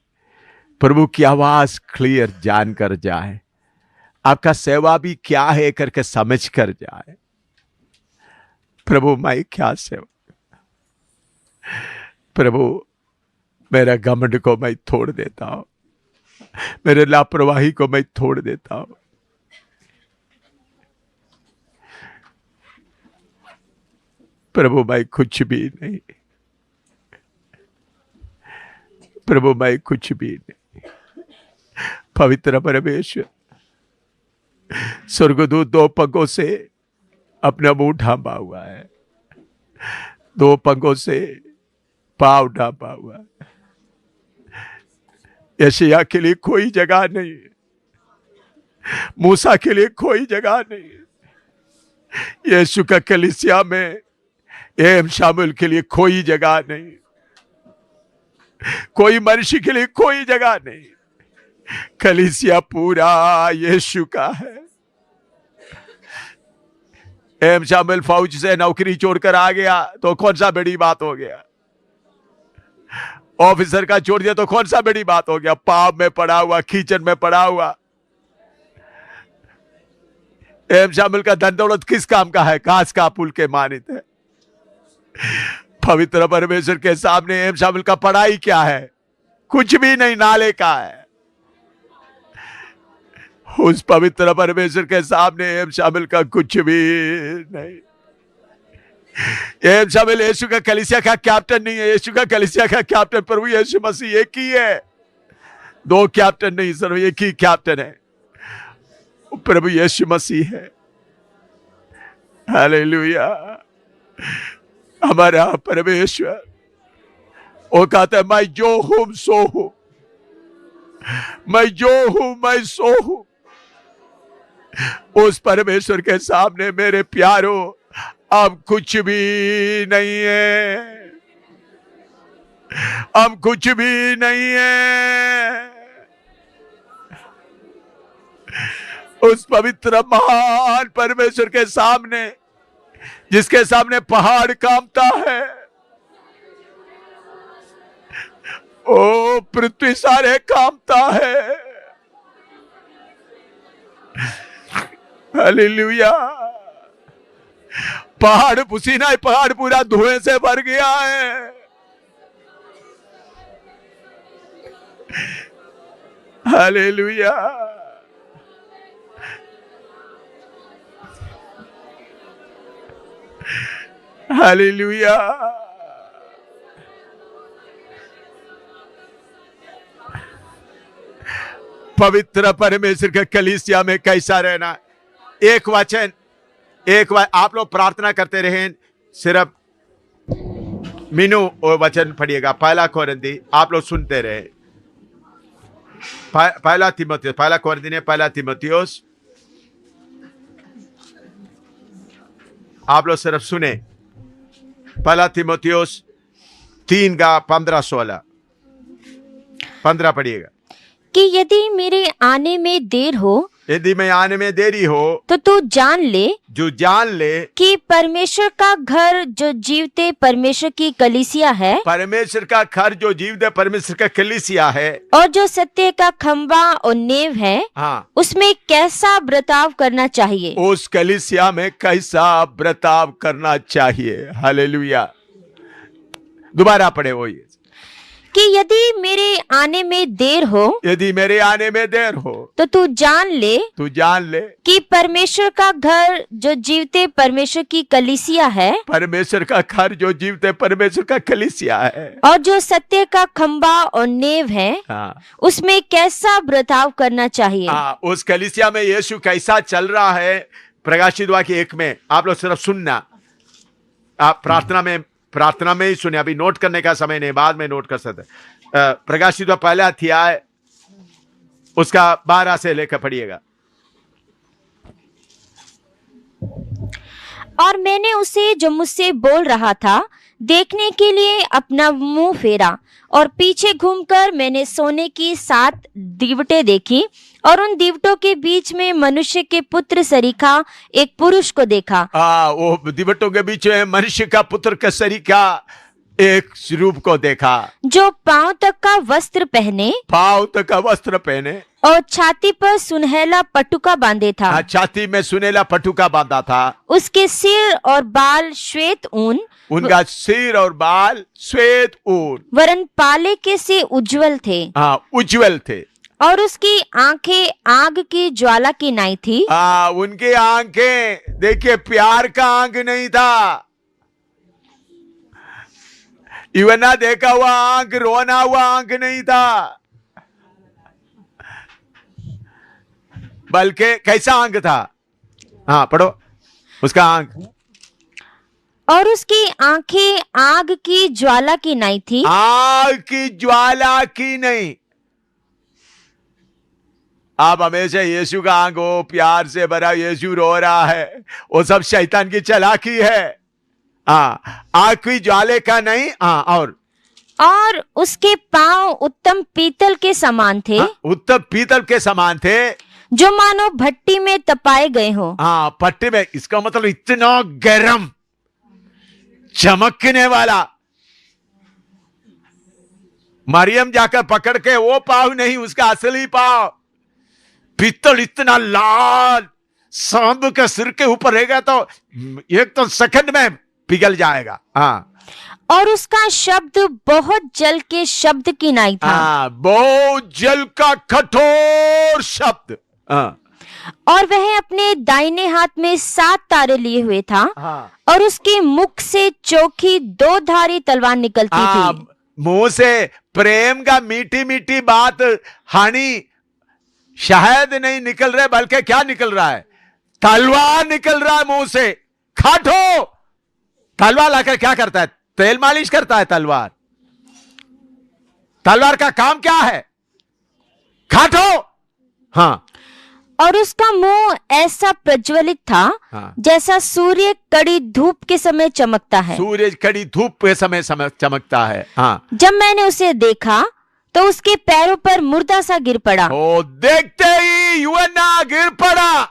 प्रभु की आवाज क्लियर जानकर जाए, आपका सेवा भी क्या है करके समझ कर जाए। प्रभु मैं क्या सेवा, प्रभु मेरा घमंड को मैं तोड़ देता हूं, मेरे लापरवाही को मैं तोड़ देता हूं। प्रभु मैं कुछ भी नहीं, प्रभु मैं कुछ भी नहीं। पवित्र परमेश्वर, स्वर्गदूत 2 पंखों से अपना मुंह ढांपा हुआ है, 2 पंखों से पांव ढांपा हुआ है। यशायाह के लिए कोई जगह नहीं, मूसा के लिए कोई जगह नहीं, यीशु का कलीसिया में एम शामुएल के लिए कोई जगह नहीं, कोई मनुष्य के लिए कोई जगह नहीं। कलीसिया पूरा यीशु का है। एम शामुएल फौज से नौकरी छोड़कर आ गया तो कौन सा बड़ी बात हो गया, ऑफिसर का छोड़ दिया तो कौन सा बड़ी बात हो गया, पाप में पड़ा हुआ, कीचड़ में पड़ा हुआ। एम शामुएल का धन दौलत किस काम का है, घास का पुल के मानित है। पवित्र परमेश्वर के सामने एम शामुएल का पढ़ाई क्या है, कुछ भी नहीं, नाले का है। उस पवित्र परमेश्वर के सामने एम शामुएल का कुछ भी नहीं। एम शामुएल यीशु का कलीसिया का कैप्टन नहीं है, यीशु का कलीसिया का कैप्टन प्रभु यीशु मसीह एक ही है, 2 कैप्टन नहीं, सिर्फ एक ही कैप्टन है, प्रभु यीशु मसीह है। हालेलुया। हमारा परमेश्वर वो कहता है, मैं जो हूं सो हूं, मैं जो हूं मैं सो हूं। उस परमेश्वर के सामने मेरे प्यारों अब कुछ भी नहीं है, अब कुछ भी नहीं है। उस पवित्र महान परमेश्वर के सामने, जिसके सामने पहाड़ कांपता है, ओ पृथ्वी सारे कांपता है। हालेलुया। पहाड़ पसीना, पहाड़ पूरा धुएं से भर गया है। हालेलुया। हालेलुया। पवित्र परमेश्वर के कलीसिया में कैसा रहना। एक वचन आप लोग प्रार्थना करते रहे, सिर्फ मीनू वो वचन पढ़िएगा। 1 कोरिन्थी आप लोग सुनते रहे। 1 तीमुथियुस, 1 कोरिन्थी ने 1 तीमुथियुस, आप लोग सिर्फ सुने। 1 तीमुथियुस 3 का 15-16 15 पढ़िएगा। कि यदि मेरे आने में देर हो यदि मैं आने में देरी हो तो तू जान ले जो जान ले कि परमेश्वर का घर जो जीवते परमेश्वर की कलीसिया है परमेश्वर का घर जो जीवित परमेश्वर का कलीसिया है और जो सत्य का खंबा और नेव है हाँ, उसमें कैसा बर्ताव करना चाहिए। उस कलीसिया में कैसा बर्ताव करना चाहिए। हालेलुया। दोबारा पढ़े वो ये कि यदि मेरे आने में देर हो यदि मेरे आने में देर हो तो तू जान ले तू जान ले कि परमेश्वर का घर जो जीवते परमेश्वर की कलीसिया है परमेश्वर का घर जो जीवित परमेश्वर का कलीसिया है और जो सत्य का खंबा और नेव है हाँ, उसमें कैसा बर्ताव करना चाहिए। हाँ, उस कलीसिया में यीशु कैसा चल रहा है। प्रकाशित वाक्य 1 में आप लोग सिर्फ सुनना, आप प्रार्थना में ही सुने, अभी नोट करने का समय नहीं, बाद में नोट कर सकते। प्रकाशित वाक्य पहला अध्याय उसका 12 से लेकर पढ़िएगा। और मैंने उसे जो मुझसे बोल रहा था देखने के लिए अपना मुंह फेरा और पीछे घूमकर मैंने सोने की 7 दीवटें देखी और उन दीवटों के बीच में मनुष्य के पुत्र सरीखा एक पुरुष को देखा। वो दीवटों के बीच में मनुष्य का पुत्र का सरीखा एक रूप को देखा जो पांव तक का वस्त्र पहने और छाती पर सुनहला पटुका बांधे था। छाती में सुनहला पटुका बांधा था। उसके सिर और बाल श्वेत ऊन उनका सिर और बाल श्वेत ऊन वरन पाले के से उज्जवल थे। उज्जवल थे। और उसकी आंखें आग की ज्वाला की नाई थी। उनकी आंखें देखिए प्यार का आंख नहीं था, इवना देखा हुआ आंख, रोना हुआ आंख नहीं था, बल्कि कैसा आंख था। हाँ पढ़ो उसका आंख। और उसकी आंखें आग की ज्वाला की नाई थी। आग की ज्वाला की नहीं। आप हमेशा यीशु का आंख हो प्यार से भरा, यीशु रो रहा है, वो सब शैतान की चालाकी है। आग की ज्वाले का नहीं। और उसके पांव उत्तम पीतल के समान थे। उत्तम पीतल के समान थे जो मानो भट्टी में तपाए गए हो। भट्टी में, इसका मतलब इतना गर्म चमकने वाला। मरियम जाकर पकड़ के वो पाव नहीं, उसका असली पाव पीतल इतना लाल, सांप के सिर के ऊपर रहेगा तो एक तो सेकंड में पिघल जाएगा। और उसका शब्द बहुत जल के शब्द की नाई था। बहुत जल का कठोर शब्द। और वह अपने दाहिने हाथ में 7 तारे लिए हुए था। और उसके मुख से चोखी 2 धारी तलवार निकलती थी। मुंह से प्रेम का मीठी मीठी बात, हानि शायद नहीं निकल रहे, बल्कि क्या निकल रहा है, तलवार निकल रहा है मुंह से। खाटो तलवार लाकर क्या करता है, तेल मालिश करता है। तलवार का काम क्या है, खाटो। और उसका मुंह ऐसा प्रज्वलित था जैसा सूर्य कड़ी धूप के समय चमकता है। सूर्य कड़ी धूप के समय चमकता है। जब मैंने उसे देखा तो उसके पैरों पर मुर्दा सा गिर पड़ा। देखते ही यूहन्ना गिर पड़ा।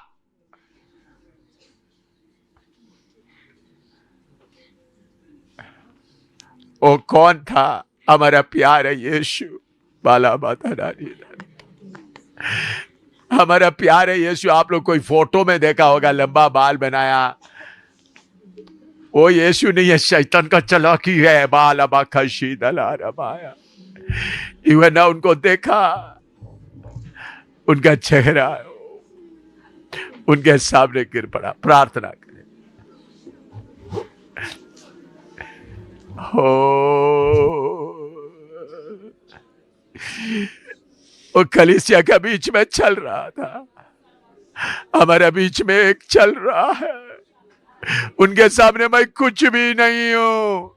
वो कौन था, हमारा प्यारा यीशु। बाला माता रानी, हमारा प्यारा यीशु। आप लोग कोई फोटो में देखा होगा, लंबा बाल बनाया, वो यीशु नहीं है, शैतान का चालाकी है। बाला बाखशी दला रमाया। यूहन्ना उनको देखा, उनका चेहरा उनके सामने गिर पड़ा। प्रार्थना करें। वो कलीसिया के बीच में चल रहा था, हमारे बीच में एक चल रहा है। उनके सामने मैं कुछ भी नहीं हूं,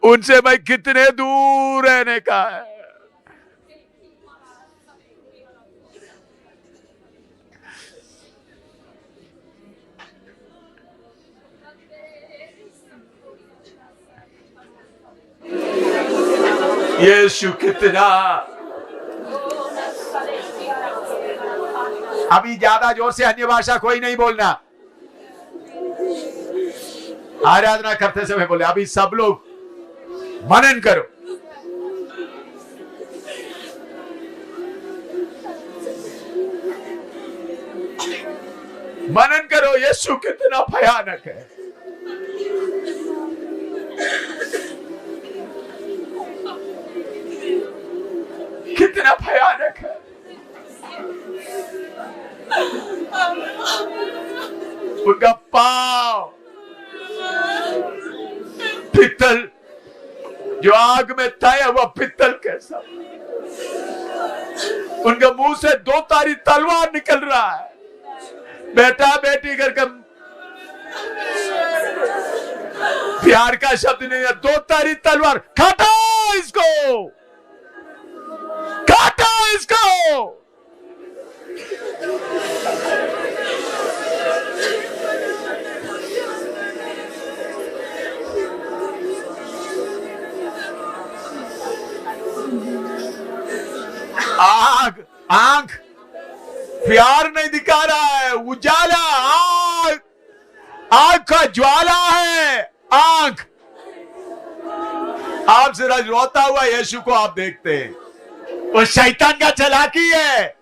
उनसे मैं कितने दूर रहने का है। यीशु कितना अभी ज्यादा जोर से अन्य भाषा कोई नहीं बोलना। आराधना करते समय बोले अभी सब लोग मनन करो। मनन करो यीशु कितना भयानक है। कितना भयानक है। उनका पांव पित्तल, जो आग में तया हुआ पित्तल कैसा। उनके मुंह से 2 तारी तलवार निकल रहा है। बेटा बेटी करके प्यार का शब्द नहीं है, 2 तारी तलवार। काटो इसको, काटो इसको। आग, आंख प्यार नहीं दिखा रहा है, उजाला। आग, आग का ज्वाला है आंख। आप जरा रोता हुआ यीशु को आप देखते हैं, वो शैतान का चालाकी है।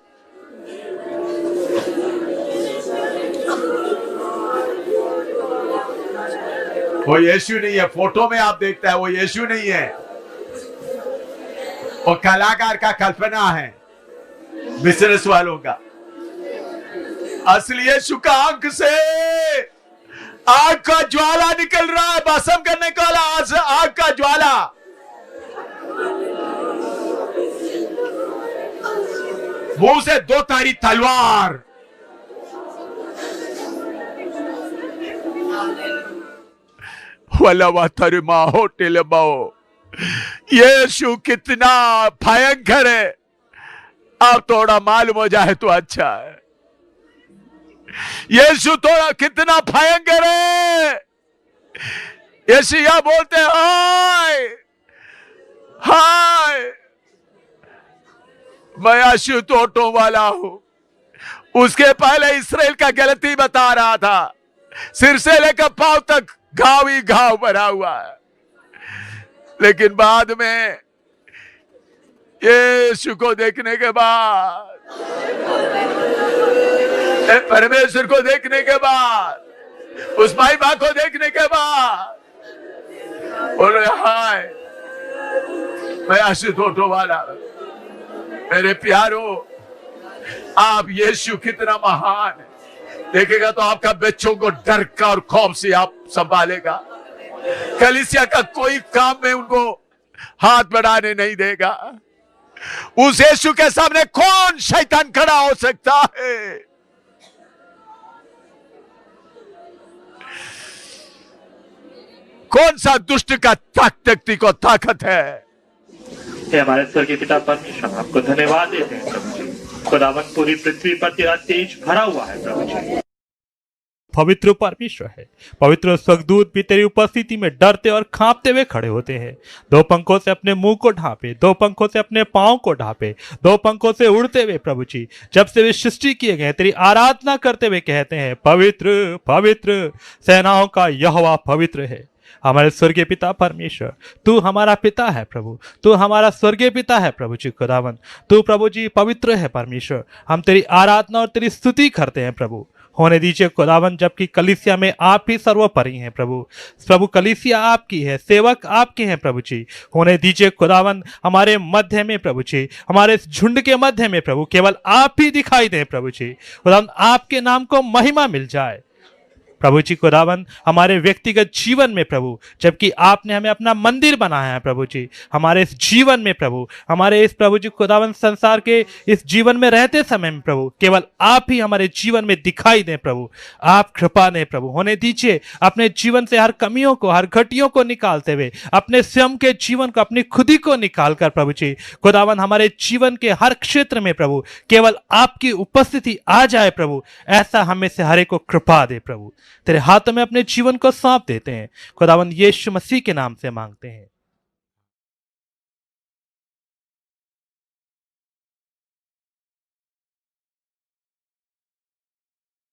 वो यीशु नहीं है, फोटो में आप देखता है वो यीशु नहीं है, वो कलाकार का कल्पना है, बिजनेस वालों का। असली यीशु का आंख से आग का ज्वाला निकल रहा है, भस्म करने का आग का ज्वाला। मुंह से 2 तारी तलवार। यीशु कितना भयंकर है, अब थोड़ा मालूम हो जाए तो अच्छा है। यीशु थोड़ा कितना भयंकर है। यशायाह बोलते हैं हाय हाय, मैं आशुतोषों वाला हूं। उसके पहले इस्राएल का गलती बता रहा था, सिर से लेकर पांव तक घाव ही घाव भरा हुआ है। लेकिन बाद में यीशु को देखने के बाद, परमेश्वर को देखने के बाद, उस भाई मां को देखने के बाद बोले हाय मैं आशुतोषों वाला। मेरे प्यारो, आप यीशु कितना महान है देखेगा तो आपका बच्चों को डर का और खौफ से आप संभालेगा। कलीसिया का कोई काम में उनको हाथ बढ़ाने नहीं देगा। उस यीशु के सामने कौन शैतान खड़ा हो सकता है? कौन सा दुष्ट का ताकती को ताकत है? हे हमारे स्वर्गीय पिता परमेश्वर, आपको धन्यवाद देते हैं प्रभु जी। खुदावन पूरी पृथ्वी पर तेरा तेज भरा हुआ है प्रभु जी। पवित्र परमेश्वर है। पवित्र स्वर्गदूत भी तेरी उपस्थिति में डरते और कांपते हुए खड़े होते हैं। 2 पंखों से अपने मुंह को ढांपे, 2 पंखों से अपने पांव को ढांपे, 2 पंखों से उड़ते हुए प्रभु जी जब से वे सृष्टि किए गए तेरी आराधना करते हुए कहते हैं पवित्र पवित्र सेनाओं का यहोवा पवित्र है। हमारे स्वर्गीय पिता परमेश्वर, तू हमारा पिता है प्रभु, तू हमारा स्वर्गीय पिता है प्रभु जी। खुदावन तू प्रभु जी पवित्र है परमेश्वर। हम तेरी आराधना और तेरी स्तुति करते हैं प्रभु। होने दीजिए खुदावन, जबकि कलीसिया में आप ही सर्वोपरि हैं प्रभु। प्रभु कलीसिया आपकी है, सेवक आपके हैं प्रभु जी। होने दीजिए खुदावन हमारे मध्य में प्रभु जी, हमारे इस झुंड के मध्य में प्रभु केवल आप ही दिखाई दें प्रभु जी। खुदावन आपके नाम को महिमा मिल जाए प्रभु जी। खुदावन हमारे व्यक्तिगत जीवन में प्रभु, जबकि आपने हमें अपना मंदिर बनाया है प्रभु जी, हमारे इस जीवन में प्रभु, हमारे इस प्रभु जी खुदावन संसार के इस जीवन में रहते समय में प्रभु केवल आप ही हमारे जीवन में दिखाई दें प्रभु। आप कृपा दें प्रभु। होने दीजिए अपने जीवन से हर कमियों को, हर घटियों को निकालते हुए अपने स्वयं के जीवन को, अपनी खुदी को निकाल कर प्रभु जी खुदावन हमारे जीवन के हर क्षेत्र में प्रभु केवल आपकी उपस्थिति आ जाए प्रभु। ऐसा हमें से हर एक को कृपा दे प्रभु। तेरे हाथों में अपने जीवन को सौंप देते हैं खुदावन, यीशु मसीह के नाम से मांगते हैं,